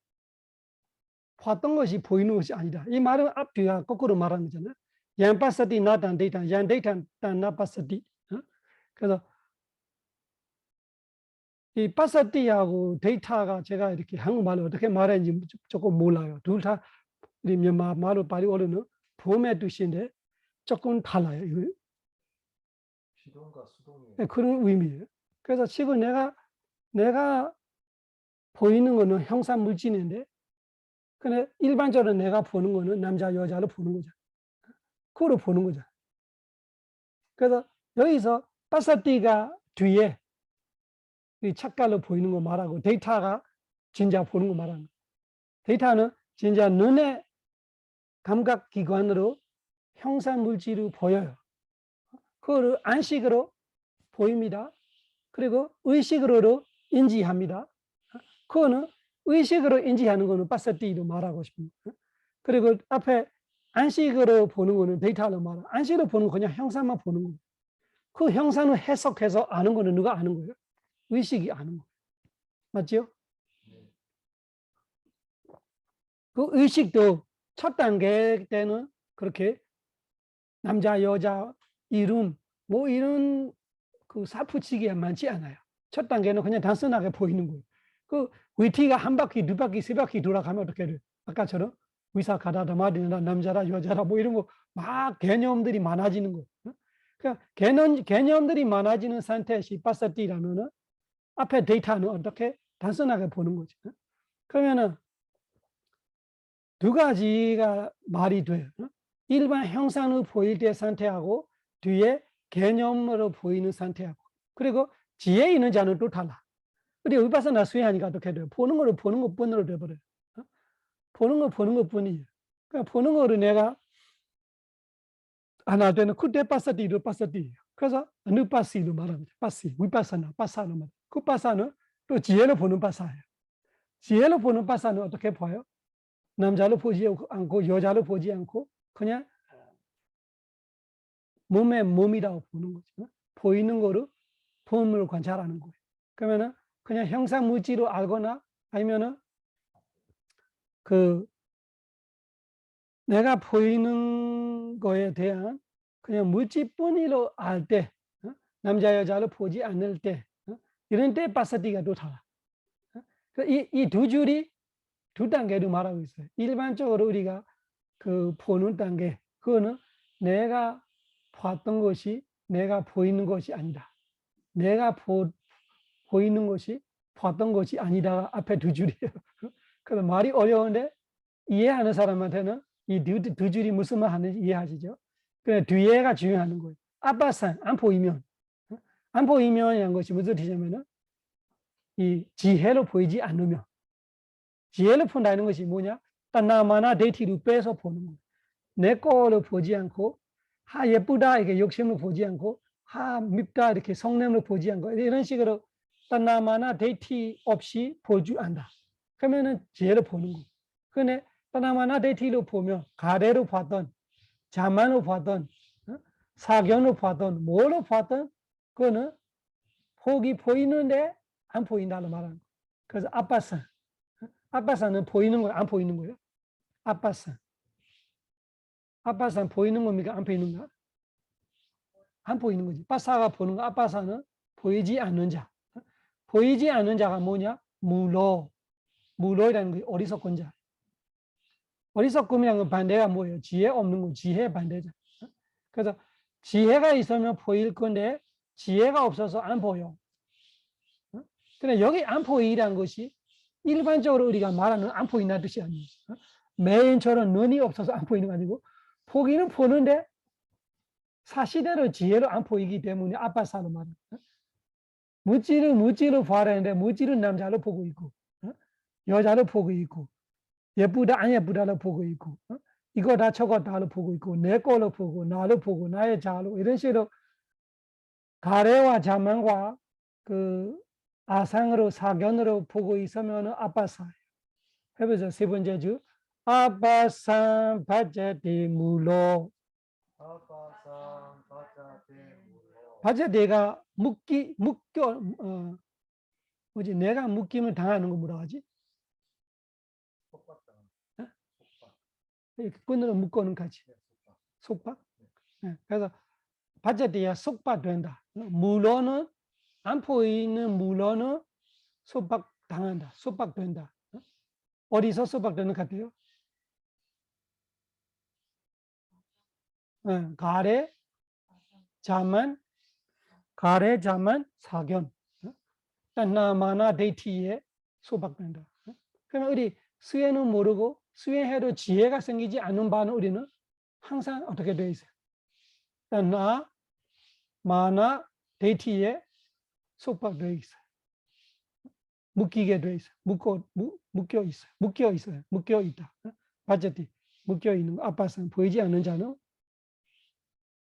봤던 것이 보이는 것이 아니다. 이 말은 앞뒤가 거꾸로 말하는 거잖아요. 양파스티 나단 데이터, 양데이터 나파스티. 그래서 이 파스티하고 데이터가 제가 이렇게 한국말로 어떻게 말하는지 조금 몰라요. 둘 다မြန်မာ말로 발이 어려는 봄의 뜻인데 조금 달라요. 이거 시동과 수동이 그런 의미예요. 그래서 지금 내가 보이는 거는 형상 물질인데, 근데 일반적으로 내가 보는 거는 남자 여자로 보는 거죠. 그거로 보는 거죠. 그래서 여기서 파스티가 뒤에 이 착각로 보이는 거 말하고 데이터가 진짜 보는 거 말하는 거. 데이터는 진짜 눈의 감각기관으로 형상 물질을 보여요. 그거를 안식으로 보입니다. 그리고 의식으로도 인지합니다. 그거는 의식으로 인지하는 거는 파스티로 말하고 싶습니다. 그리고 앞에 안식으로 보는 거는 데이터로 말하고, 안식으로 보는 건 그냥 형상만 보는 거예요. 그 형상을 해석해서 아는 거는 누가 아는 거예요? 의식이 아는 거예요. 맞죠? 그 의식도 첫 단계 때는 그렇게 남자, 여자, 이름, 뭐 이런 그 사푸치기가 많지 않아요. 첫 단계는 그냥 단순하게 보이는 거예요. 그 위티가 한 바퀴, 두 바퀴, 세 바퀴 돌아가면 어떻게 돼요? 아까처럼 의사 가다다 말이나 남자라 여자라 뭐 이런 거 막 개념들이 많아지는 거예요. 그러니까 개념들이 많아지는 상태시 파스티라면은 앞에 데이터는 어떻게 단순하게 보는 거죠. 그러면은 두 가지가 말이 돼요. 일반 형상으로 보일 때 상태하고 뒤에 개념으로 보이는 상태하고, 그리고 지혜 있는 자는 또 달라. 우리 위파사나 수행하니까 어떻게 돼요? 보는 거를 보는 것뿐으로 돼버려요. 보는 거 보는 것뿐이에요. 그러니까 보는 거를 내가 하나 되는 그때 파스티로 파스티예요. 그래서 어느 파시로 말합니다. 파시, 위파사나, 파사로 말합니다. 그 파사는 또 지혜로 보는 파사예요. 지혜로 보는 파사는 어떻게 봐요? 남자로 보지 않고 여자로 보지 않고 그냥 몸의 몸이라고 보는 거죠. 보이는 거로 폼을 관찰하는 거예요. 그러면은 그냥 형상 물질로 알거나 아니면은 그 내가 보이는 거에 대한 그냥 물질뿐이로 알 때, 남자 여자를 보지 않을 때, 이런 때 파스티가 또 달라. 이 두 줄이 두 단계로 말하고 있어요. 일반적으로 우리가 그 보는 단계, 그거는 내가 봤던 것이 내가 보이는 것이 아니다. 내가 보이는 것이 봤던 것이 아니다. 앞에 두 줄이에요. 그래서 말이 어려운데 이해하는 사람한테는 이 두 줄이 무슨 말 하는지 이해하시죠? 그래, 뒤에가 중요한 거예요. 앞바산 안 보이면, 안 보이면이라는 것이 무슨 뜻이냐면은 이 지혜로 보이지 않으면, 지혜를 본다는 것이 뭐냐? 따나마나 데이티로 빼서 보는 거예요. 내 거를 보지 않고 예쁘다 이렇게 욕심을 보지 않고 밉다 이렇게 성냄을 보지 않고 이런 식으로 따나마나 데이티 없이 볼 줄 안다. 그러면은 지혜를 보는 거예요. 근데 따나마나 데이티로 보면 가래로 봤던 자만으로 봤던 사견으로 봤던 뭐로 봤던 그거는 폭이 보이는데 안 보인다는 말하는 거예요. 그래서 아빠산은 보이는 거예요, 안 보이는 거예요? 아빠산 보이는 겁니까? 안 보이는가? 안 보이는 거지. 빠사가 보는 거, 아빠사는 보이지 않는 자. 보이지 않는 자가 뭐냐? 무로이라는 게 어리석은 자. 어리석음이라는 건 반대가 뭐예요? 지혜 없는 거, 지혜 반대자. 그래서 지혜가 있으면 보일 건데 지혜가 없어서 안 보여. 근데 여기 안 보이라는 것이 일반적으로 우리가 말하는 안 보인다는 뜻이 아니에요. 매인처럼 눈이 없어서 안 보이는 거 아니고 보기는 보는데 사실대로 지혜로 안 보이기 때문에 아빠사로 말합니다. 물질을 봐라는데 물질은 남자로 보고 있고 여자로 보고 있고 예쁘다 안 예쁘다로 보고 있고 이거다 저거다로 보고 있고 내 걸로 보고 나로 보고 나의 자로 이런 식으로 가래와 자만과 그 아상으로 사견으로 보고 있으면 아빠사예요. 해보죠. 세 번째 주 아빠산 바자디 무로. 바자디가 묶여 뭐지? 내가 묶임을 당하는 거 뭐라 하지? 속박당. 어? 속박. 이렇게 끈으로 묶어놓은 거지. 네, 속박. 속박? 예, 그래서 바제대야 속박된다. 물론은 안 보이는 물론은 속박당한다. 속박된다. 어디서 속박되는 것 같아요? 가래, 자만, 가래, 자만, 사견. 나마나 데이티에 소박된다. 그러면 우리 수행은 모르고 수행해도 지혜가 생기지 않는 바는 우리는 항상 어떻게 되어 있어요? 나, 마나, 데이티에 속박되어 있어요. 묶이게 되어 있어요. 묶여 있어요. 묶여 있어요. 묶여 있다. 바제티 묶여 있는 거. 아빠는 보이지 않는 자는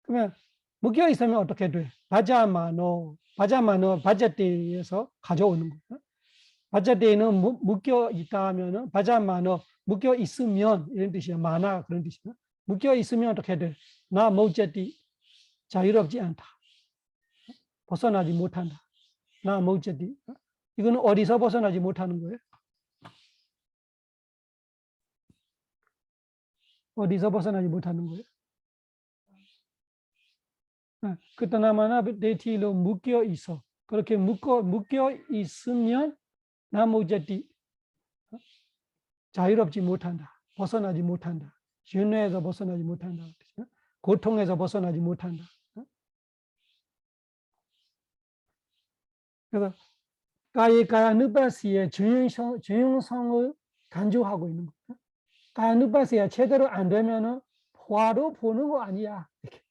그러면 묶여 있으면 어떻게 돼? 바자마노 바제티에서 가져오는 거예요. 바자대는 묶여 있다 하면은 바자마노 묶여 있으면 이런 뜻이야. 마나 그런 뜻이야. 묶여 있으면 어떻게 돼? 나 모제티 자유롭지 않다. 벗어나지 못한다. 나 모제티. 이거는 어디서 벗어나지 못하는 거예요? 어디서 벗어나지 못하는 거예요? 그때나마나 데이티로 묶여 있어. 그렇게 묶여 있으면 나 모제티 자유롭지 못한다. 벗어나지 못한다. 윤회에서 벗어나지 못한다. 고통에서 벗어나지 못한다. 그래서 가야누파시의 중요성을 간주하고 있는 거예요. 가야누파시가 제대로 안 되면은 보아도 보는 거 아니야. 이렇게.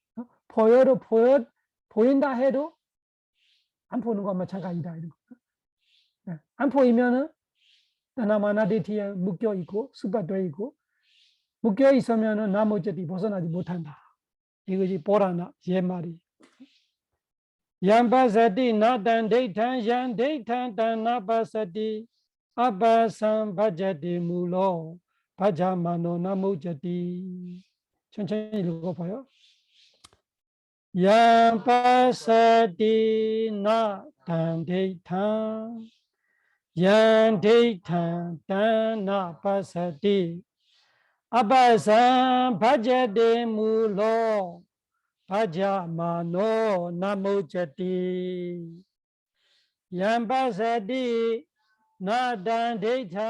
보인다 해도 안 보는 것만 마찬가지다. 이런 거. 안 보이면은 나나마나디티에 묶여 있고 수바돼 있고 묶여 있으면은 나머지 벗어나지 못한다. 이것이 보라나 옛말이. 양바사티 나탄 데이탄 양 데이탄 단나바사티 아바삼 바자티 물로 바자마노 나무자티. 천천히 읽어봐요. 양바사티 나탄 데이탄 양 데이탄 단나바사티 아바삼 바자티 물로 바자마노 나무자티 얌바사티 나단데이탄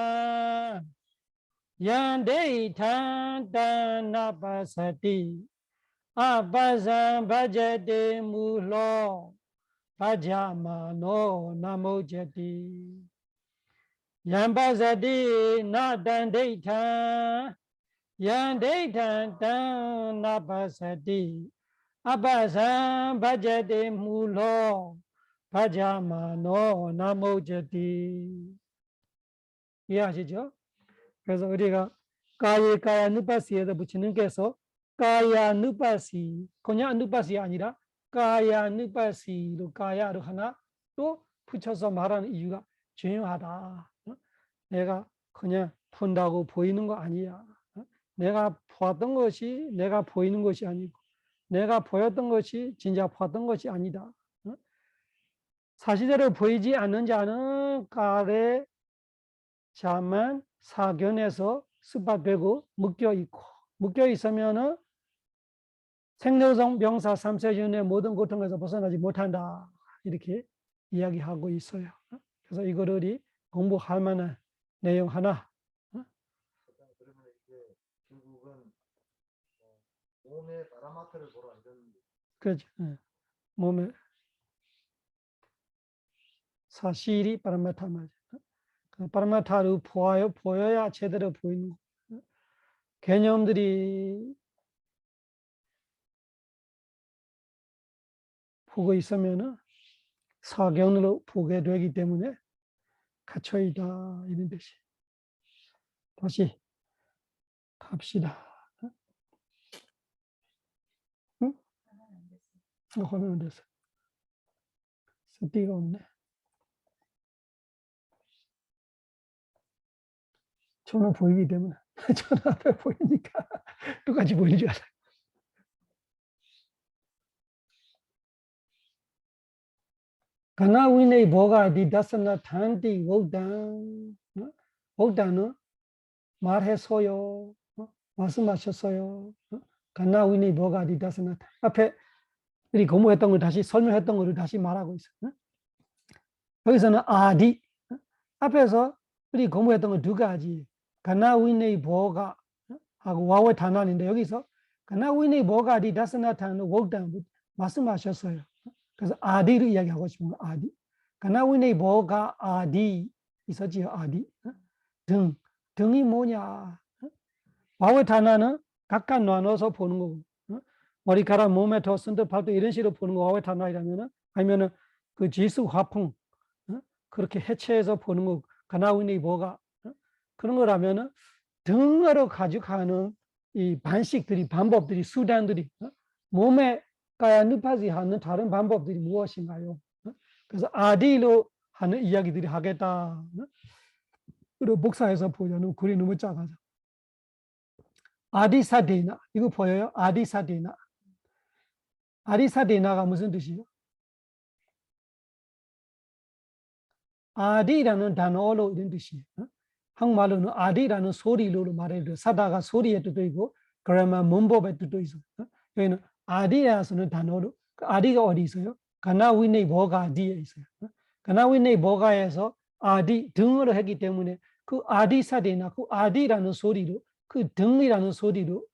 얀데이탄 단나바사티 아바삼 바자티 물로 바자마노 나무자티 얌바사티 나단데이탄 얀데이탄 단나바사티 아바삼 바제티 물로 바자마노 나모제티. 이해하시죠? 그래서 우리가 가야 누파시에서 부처님께서 가야 누파시 그냥 누파시 아니라 가야 누파시로 가야로 하나 또 붙여서 말하는 이유가 중요하다. 내가 그냥 본다고 보이는 거 아니야. 내가 보았던 것이 내가 보이는 것이 아니고 내가 보였던 것이 진짜 봤던 것이 아니다. 사실대로 보이지 않는 자는 가래, 자만, 사견에서 습박되고 묶여 있고 묶여 있으면은 생로성 병사 삼세윤의 모든 고통에서 벗어나지 못한다. 이렇게 이야기하고 있어요. 그래서 이거를 우리 공부할 만한 내용 하나. 그러면 이게 결국은 몸의 파라마트를 보라 이런. 그렇죠. 몸에 사실이 파라마타 말이죠. 파라마타를 보여야 제대로 보이는 거. 개념들이 보고 있으면은 사견으로 보게 되기 때문에 갇혀있다 이런 뜻이. 다시 갑시다. 응? 화면 안 됐어. 스피가 없네. 저는 보이기 때문에 저는 앞에 보이니까 똑같이 보이는 줄 알아요. 가나위네 보가디 다스나 탄디 옥단 옥단은 말했어요. 말씀하셨어요. 가나위네 보가디 다스나 앞에 우리 공부했던 걸 다시 설명했던 거를 다시 말하고 있어요. 여기서는 아디 앞에서 우리 공부했던 거 두 가지 가나위네 보가 하고 와와 단안인데 여기서 가나위네 보가디 다스나 탄 옥단 말씀하셨어요. 그래서 아디를 이야기하고 싶은 거 아디. 가나위네 보가 아디 있었지요 아디. 등이 뭐냐? 와와 단안은 각각 나눠서 보는 거고. 머리카락 몸에 더 쓴듯 발도 이런 식으로 보는 거 와와 단안이라면은 아니면은 그 지수 화풍 그렇게 해체해서 보는 거 가나위네 보가 그런 거라면은 등으로 가져가는 이 방식들이 방법들이 수단들이 몸에 가야 늪하지 하는 다른 방법들이 무엇인가요? 그래서 아디로 하는 이야기들이 하겠다. 그리고 목사에서 보자는 글이 너무 작아서 아디사데나 이거 보여요? 아디사데나 아디사데나가 무슨 뜻이에요? 아디라는 단어로 이런 뜻이에요. 한국말로는 아디라는 소리로 말해도 사다가 소리의 뜻도 있고 그라마 문법의 뜻도 있어요. 여기는 아디라서는 단어로 아디가 어디 있어요? 가나위네 보가 아디에 있어요. 가나위네 보가에서 아디 등으로 했기 때문에 그 아디사데나 그 아디라는 소리로 그 등이라는 소리로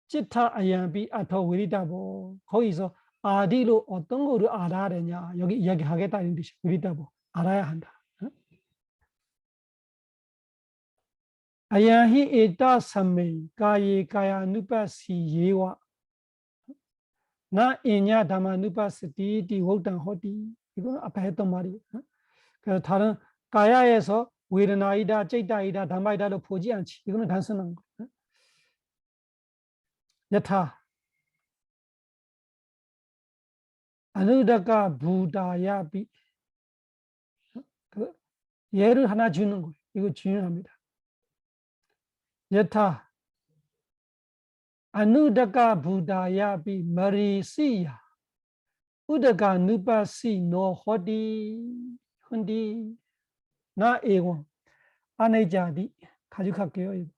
찌타 아야비 아토 위리다보 거기서 아디로 어떤 거를 알아야 되냐 여기 이야기하겠다는 뜻이 위리다보 알아야 한다. 아야히 에타 삼메 가예 가야 누파시 예와 나 인야 다마 누파스티 디 옥단 호디 이건 앞에 했던 말이에요. 그래서 다른 가야에서 웨르나이다 찌타이다 담마이다로 보지 않지 이거는 단순한 거. 여타 아누다가 부다야비 그 예를 하나 주는 거예요. 이거 중요합니다. 여타 아누다가 부다야비 마리시야 우다가 누바시 노 호디 훈디 나 에곤 아내자디 가져갈게요. 이거.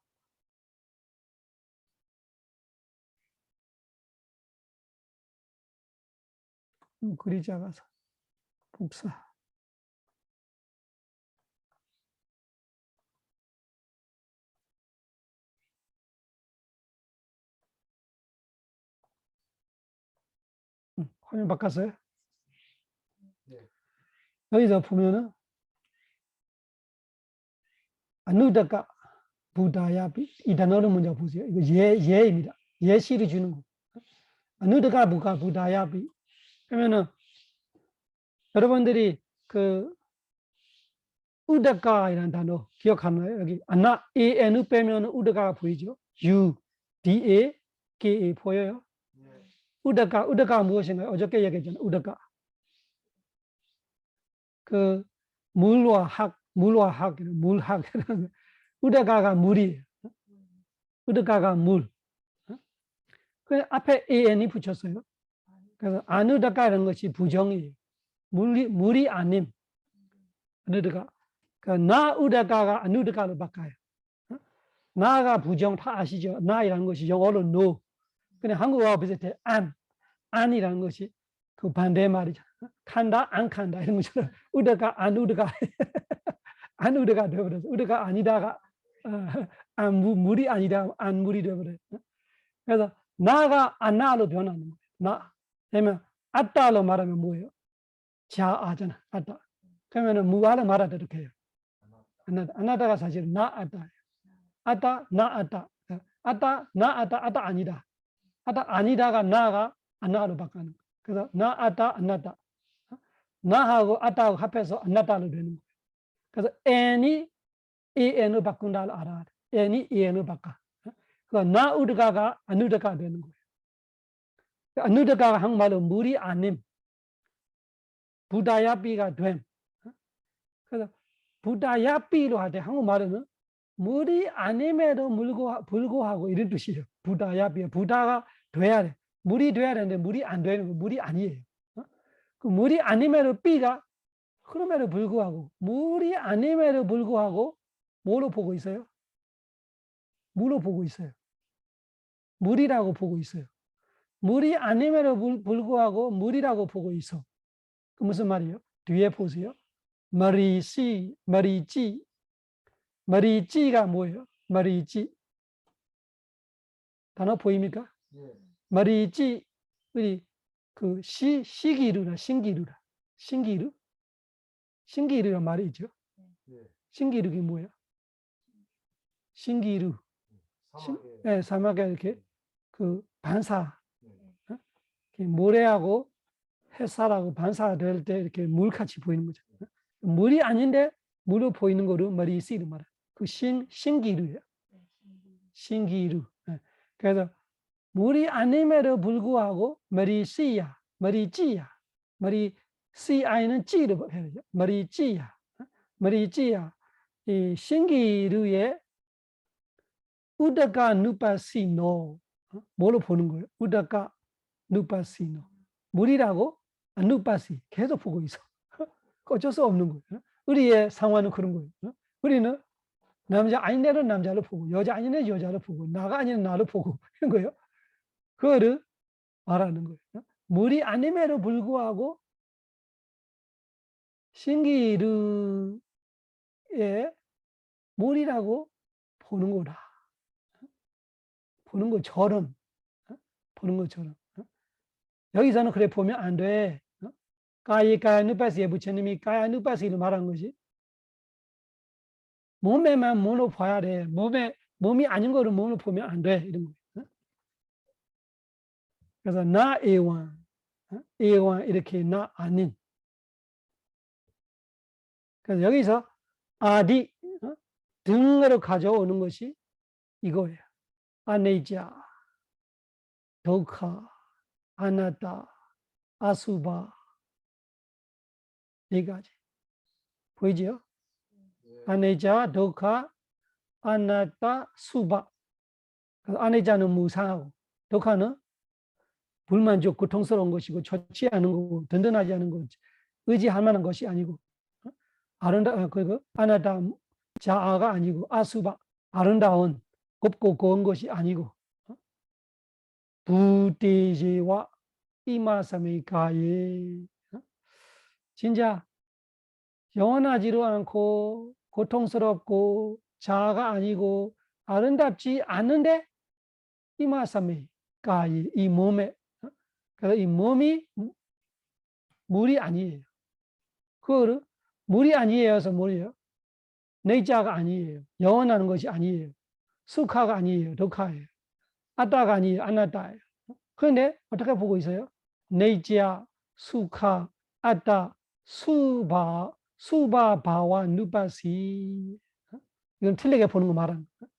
글이 작아서 복사 화면 바꿨어요? 네. 여기서 보면은 아누다가 부다야비 이 단어를 먼저 보세요. 이거 예입니다. 예시를 주는 거. 아누다가 부다야비 그러면은 여러분들이 그 우다가이라는 단어 기억하나요? 여기 아나 AN을 빼면 우다가가 보이죠? U, DA, KA 보여요? 네. 우다가 무엇인가요? 어저께 얘기했잖아요. 우다가 그 물학 우다가가 물이에요. 우다가가 물. 그 앞에 AN이 붙였어요. 그래서 아누다가라는 것이 부정이에요. 물이 아님. 아누다가. 나 우다가가 아누다가로 바꿔요. 나가 부정 다 아시죠? 나이라는 것이 영어로 no. 근데 한국어와 비슷해. 안이라는 것이 그 반대말이죠. 칸다, 안 칸다 이런 것처럼 우다가 안 우다가 안 우다가 되어버려서 우다가 아니다가 안 물이 아니다 안 물이 되어버려요. 그래서 나가 안나로 변하는 거예요. 나. 그러면 아따로 말하면 뭐예요? 자아잖아. 아따. 그러면은 무아로 말하다 이렇게 해요. 아나다가 사실 나 아따예요. 아따, 나 아따. 아따, 나 아따, 아따 아니다. 아따 아니다가 나가 안나로 바뀌는 거예요. 그래서 나 아따, 안나따. 나하고 아따하고 합해서 안나따로 되는 거예요. 그래서 n이 an을 바꾼다를 알아야 돼. n이 an을 바꿔. 그래서 나 우드가가 아누드가 되는 거예요. 아누드가가 한국말로 물이 아님. 부다야비가 됨. 그래서 부다야비로 할 때 한국말로는 물이 아님에도 불구하고 이런 뜻이에요. 부다야비. 부다가 돼야 돼. 물이 돼야 되는데 물이 안 되는 거 물이 아니에요. 그 물이 아님에도 B가 그럼에도 불구하고 물이 아님에도 불구하고 뭐로 보고 있어요? 물로 보고 있어요. 물이라고 보고 있어요. 물이 아님에도 불구하고 물이라고 보고 있어. 그 무슨 말이에요? 뒤에 보세요. 머리씨, 머리찌. 머리찌가 뭐예요? 머리찌. 단어 보입니까? 예. 머리찌. 우리 그 시기루라, 신기루라. 신기루? 신기루란 말이 있죠. 예. 신기루가 뭐예요? 신기루. 사막에. 네, 사막에 이렇게 그 반사. 예. 모래하고 햇살하고 반사될 때 이렇게 물같이 보이는 거죠. 물이 아닌데 물로 보이는 거로 머리 씨를 말해. 그 신기루예요. 신기루. 그래서 물이 아님에도 불구하고 머리 씨야, 머리 찌야, 머리 씨아이는 찌로 해야 되죠. 머리 찌야, 머리 찌야. 이 신기루의 우다가 누파시노 뭐로 보는 거예요? 우다가 누파시노 물이라고 누파시 계속 보고 있어. 어쩔 수 없는 거예요. 우리의 상황은 그런 거예요. 우리는 남자 아닌데는 남자를 보고 여자 아닌데 여자를 보고 나가 아닌 나를 보고 이런 거예요. 그거를 말하는 거예요. 물이 아님에도 불구하고 신기루의 물이라고 보는 거다. 보는 것처럼. 보는 것처럼. 여기서는 그래 보면 안 돼. 까이누파시에 부처님이 까야누파시를 말한 것이 몸에만 몸으로 봐야 돼. 몸이 아닌 거를 몸으로 보면 안 돼. 이런 거예요. 그래서 나 에완, 에완 이렇게 나 아닌. 그래서 여기서 아디 등으로 가져오는 것이 이거예요. 아네이자, 도카, 아나타, 아수바 네 가지. 보이죠? 아네이자, 도카, 아나타, 수바. 아네이자는 무상하고 도카는 불만족, 고통스러운 것이고 좋지 않은 거고 든든하지 않은 것, 의지할 만한 것이 아니고 그리고 아나타, 자아가 아니고 아수바, 아름다운 곱고 고운 것이 아니고 부대제와 이마사메가예 진짜 영원하지도 않고 고통스럽고 자아가 아니고 아름답지 않은데 이마사메가예 이 몸에 그래서 이 몸이 물이 아니에요. 그거를 물이 아니에요서 뭐예요? 내자가 아니에요. 영원하는 것이 아니에요. 수카가 아니에요. 독카예요. 아따가 아니에요. 아나따예요. 그런데 어떻게 보고 있어요? 내자, 수카, 아따, 수바바와 누바시. 이건 틀리게 보는 거 말하는 거예요.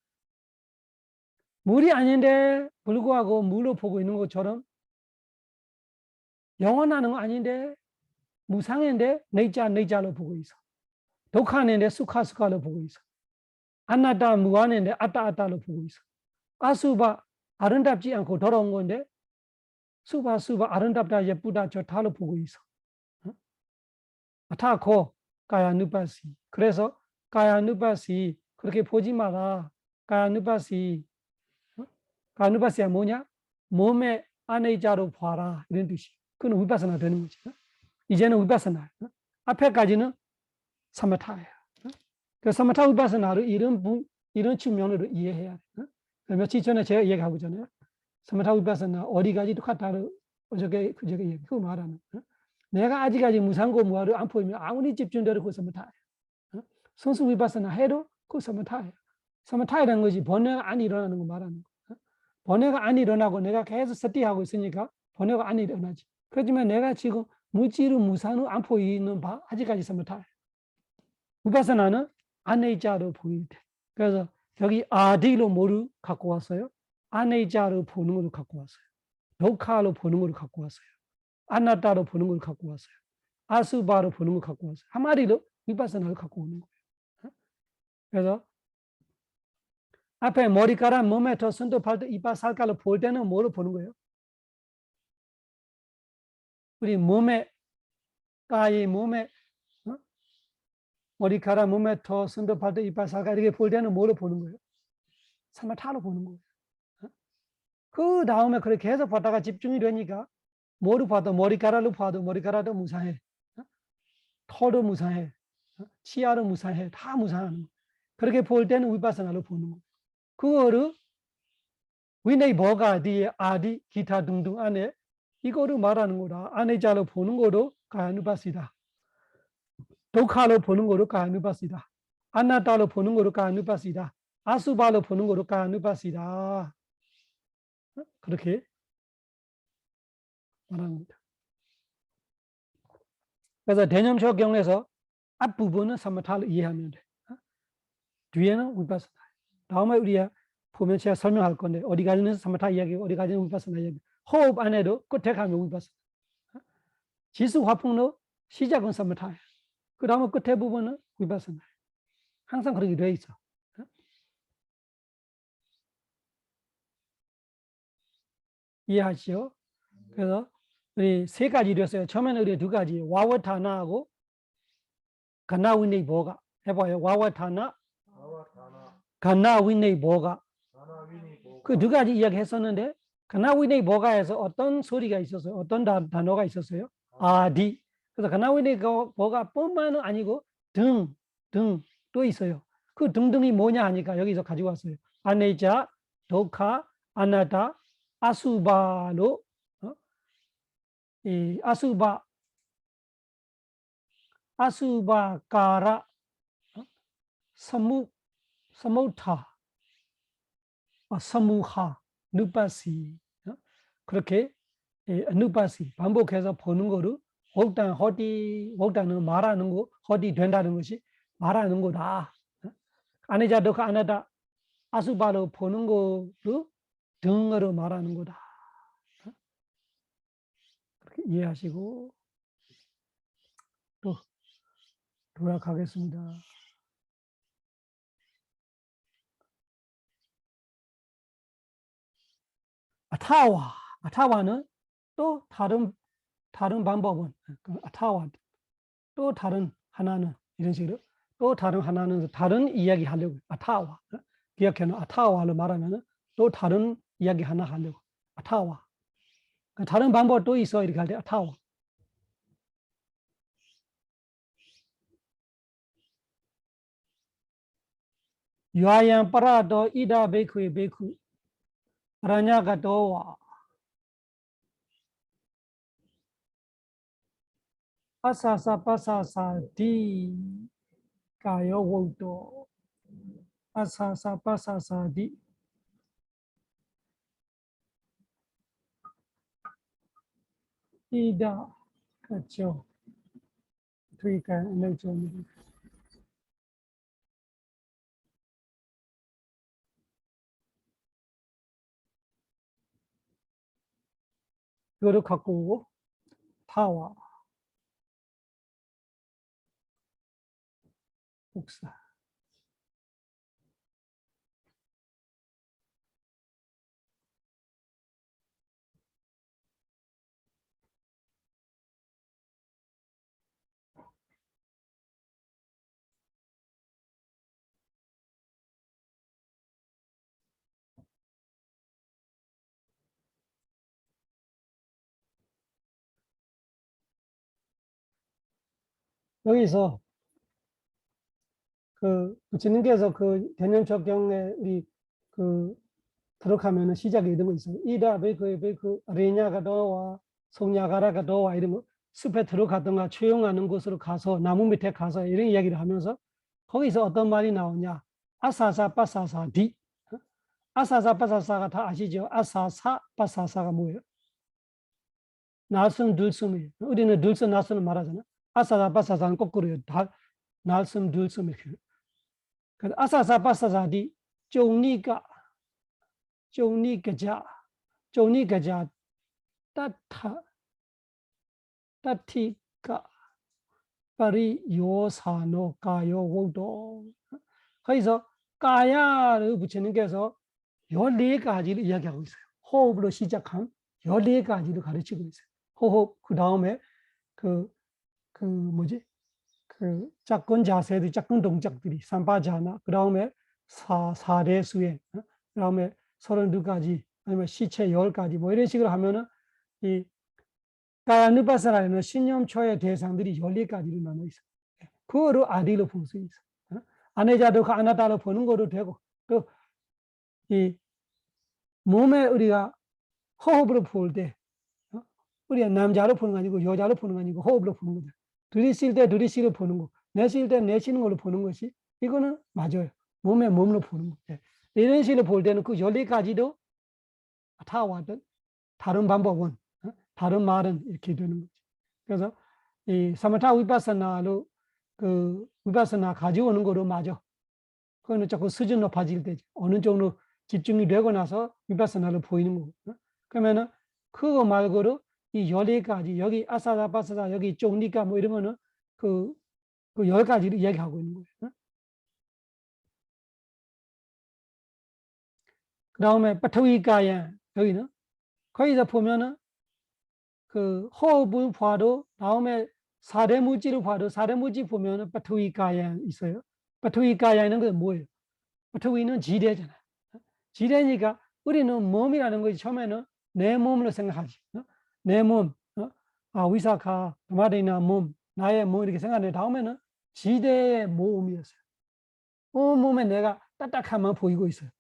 물이 아닌데 불구하고 물로 보고 있는 것처럼 영원하는 거 아닌데 무상인데 내자로 보고 있어. 독하는데 수카로 보고 있어. 아나따 무한인데 아따로 보고 있어. 아수바 아름답지 않고 더러운 건데 수바 아름답다 예쁘다 좋다로 보고 있어. 아타코 까야누바시. 그래서 까야누바시 그렇게 보지 마라. 까야누바시야 뭐냐? 몸의 아내자로 봐라 이런 뜻이. 그건 위파사나 되는 거지. 이제는 위파사나. 앞에까지는 사마타예요. 그 사마타 위파사나를 이런 측면으로 이해해야 돼. 며칠 전에 제가 얘기하고 있잖아요. 사마타 위파사나 어디까지 똑같다고 그저께 얘기 그 말하는. 내가 아직까지 무상고 무아를 안 보이면 아무리 집중돼도 그 사마타예요. 선수 위파사나 해도 그 사마타예요. 사마타이라는 것이 번뇌가 안 일어나는 거 말하는 거. 번뇌가 안 일어나고 내가 계속 서티하고 있으니까 번뇌가 안 일어나지. 그렇지만 내가 지금 무지로 무상으로 안 보이는 바 아직까지 사마타예요. 위파사나는 아내자로 보이대. 그래서 여기 아디로 뭐를 갖고 왔어요? 아내자로 보는 걸 갖고 왔어요. 독카로 보는 걸 갖고 왔어요. 아나타로 보는 걸 갖고 왔어요. 아수바로 보는 걸 갖고 왔어요. 한마디로 위파사나를 갖고 오는 거예요. 그래서 앞에 머리카락 몸에 더 손톱 때 이빨 살깔을 볼 때는 뭐를 보는 거예요? 우리 몸에 가의 몸에 머리카락 몸에 더 손톱발도 이빨 살가 이렇게 볼 때는 뭐로 보는 거예요? 사마타로 보는 거예요. 그 다음에 그렇게 계속 보다가 집중이 되니까 뭐로 봐도 머리카락으로 봐도 머리카락도 무상해. 털도 무상해. 치아도 무상해. 다 무상하는 거예요. 그렇게 볼 때는 위파사나로 보는 거예요. 그거를 위네이 버가디 아디 기타 등등 안에 이거를 말하는 거다. 안에자로 보는 거로 가야누파시다. 독하로 보는 거로 가야누파시다. 아나타로 보는 거로 가야누파시다. 아수바로 보는 거로 가야누파시다. 그렇게 말합니다. 그래서 대념초 경에서 앞부분은 사마타를 이해하면 돼. 뒤에는 위파사나. 다음에 우리가 보면 제가 설명할 건데 어디까지는 사마타 이야기고 어디까지는 위파사나 이야기. 호흡 안에도 끝에 가면 위파사나. 지수 화풍로 시작은 사마타야. 그 다음에 끝에 부분은 위파사나. 항상 그렇게 되어 있어. 이해하시죠? 그래서 우리 세 가지로 했어요. 처음에는 우리 두 가지 와와타나하고 가나위네 보가 해봐요. 와와타나 가나위네 보가 그 두 가지 이야기했었는데 가나위네 보가에서 어떤 소리가 있었어요? 어떤 단어가 있었어요? 아디. 그래서 가나위네 보가 뿐만은 아니고 등 또 있어요. 그 등등이 뭐냐 하니까 여기서 가지고 왔어요. 아네자, 도카, 아나타, 아수바로 이 아수바가라 사무타 사무하 누파시 그렇게 누파시 반복해서 보는 거로 혹단 허디 혹단은 말하는 거 허디 된다는 것이 말하는 거다. 아내자 도카 아나다 아수바로 보는 거로 등으로 말하는 거다. 그렇게 이해하시고 또 돌아가겠습니다. 아타와는 또 다른 방법은 아타와 또 다른 하나는 이런 식으로 또 다른 하나는 다른 이야기 하려고 아타와 기억해놓은 아타와를 말하면은 또 다른 이야기 하나 하려고 아타와 다른 방법도 있어 이렇게 할 때 아타와 유아양 파라도 이다 베쿠에 베쿠 라냐가도와 아사사 파사사 디 가요 워도 아사사 파사사 디 이다 그렇죠. 그러니까 좀 그거를 갖고 오고 타와 복사 여기서 그 부처님께서 그 대념적경에 우리 그 들어가면은 시작에 이런 거 있어요. 이다 베그 레냐가도와 송야가라가도와 이런 거 숲에 들어가든가 조용하는 곳으로 가서 나무 밑에 가서 이런 이야기를 하면서 거기서 어떤 말이 나오냐? 아사사 빠사사 디. 아사사 빠사사가 다 아시죠? 아사사 빠사사가 뭐예요? 날숨 들숨이에요. 우리는 들숨 날숨을 말하잖아. 아사사 빠사사는 거꾸로요. 다 날숨 들숨 이렇게. 그래서 아사사 빠사사 디 종니가 종니가자 따타 따티가 파리 요사노 가요 오도 그래서 가야를 부처님께서 14가지를 이야기하고 있어요. 호흡으로 시작한 14가지를 가르치고 있어요. 호흡 그 다음에 그 그 뭐지? 그 짝꿍 자세들, 짝꿍 동작들이 삼바자나, 그 다음에 사대 수행, 그 다음에 32가지, 아니면 시체 10가지, 뭐 이런 식으로 하면은 이 가야누파사나에는 신념초의 대상들이 14가지로 나눠 있어. 그거를 아디로 볼 수 있어. 아내자도 아나다로 보는 거도 되고, 또 이 몸에 우리가 호흡으로 볼 때, 우리가 남자로 보는 거 아니고 여자로 보는 거 아니고 호흡으로 보는 거죠. 둘이 쉴 때 둘이 쉬러 보는 거, 내쉴 때 내쉬는 걸로 보는 것이 이거는 맞아요. 몸에 몸으로 보는 거. 이런 식으로 볼 때는 그 14가지도 다 왔던 다른 방법은, 다른 말은 이렇게 되는 거죠. 그래서 이 사마타 위파사나로 그 위파사나 가져오는 거로 맞아. 그거는 자꾸 수준 높아질 때죠. 어느 정도 집중이 되고 나서 위파사나로 보이는 거고. 그러면은 그거 말고도 이 14가지, 여기 아사다바사다, 여기 쫑니까 뭐 이런 거는 그 10가지를 얘기하고 있는 거예요. 그 다음에 파타위가야, 여기는 거기서 보면은 그 호흡을 봐도, 다음에 사대무지를 봐도, 사대무지 보면은 파타위가야 있어요. 파타위가야는 그 뭐예요? 파타위는 지대잖아요. 지대니까 우리는 몸이라는 것이 처음에는 내 몸으로 생각하지. 내 몸, 위사카, 마리나 몸, 나의 몸 이렇게 생각하는데 다음에는 지대의 몸이었어요. 몸에 내가 딱딱함만 보이고 있어요.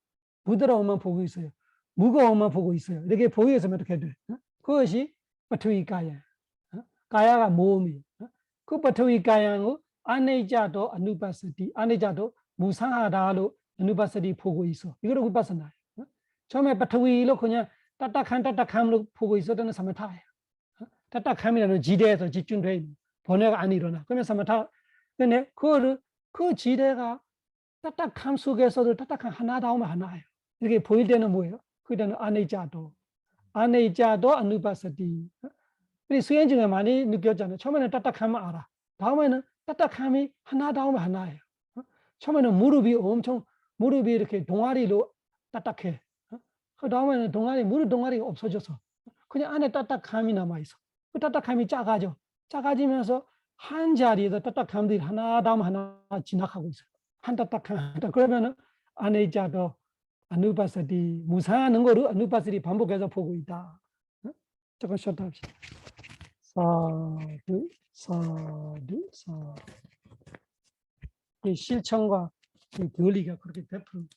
부드러움만 보고 있어요. 무거움만 보고 있어요. 이렇게 보이면 이렇게 돼. 그것이 파투이 가야. 가야가 몸이에요. 그 파투이 가야는 아내자도 아누파사티, 아내자도 무상하다로 아누파사티 보고 있어. 이거를 위파사나예요. 처음에 파투이로 그냥 딱딱함으로 보고 있었던 사마타예요. 딱딱함이라는 지대에서 집중돼 있는 번뇌가 안 일어나. 그러면 사마타. 근데 그 지대가 딱딱함 속에서도 딱딱함 하나다 오면 하나예요. 이렇게 보일 때는 뭐예요? 그때는 아내자도 아누파사티. 우리 수행 중에 많이 느꼈잖아요. 처음에는 딱딱함을 알아. 다음에는 딱딱함이 하나다 오면 하나예요. 처음에는 무릎이 이렇게 동아리로 딱딱해. 그 다음에는 무릎 동아리가 없어져서 그냥 안에 딱딱함이 남아있어. 그 딱딱함이 작아지면서 한 자리에서 딱딱함들이 하나 다음 하나 지나가고 있어요. 한 딱딱함. 그러면은 아내자도 아누파사티, 무상하는 거를 아누파사티 반복해서 보고 있다. 조금 쉬었다 합시다. 사두, 사두, 사. 이 실천과 이 교리가 그렇게 베푸는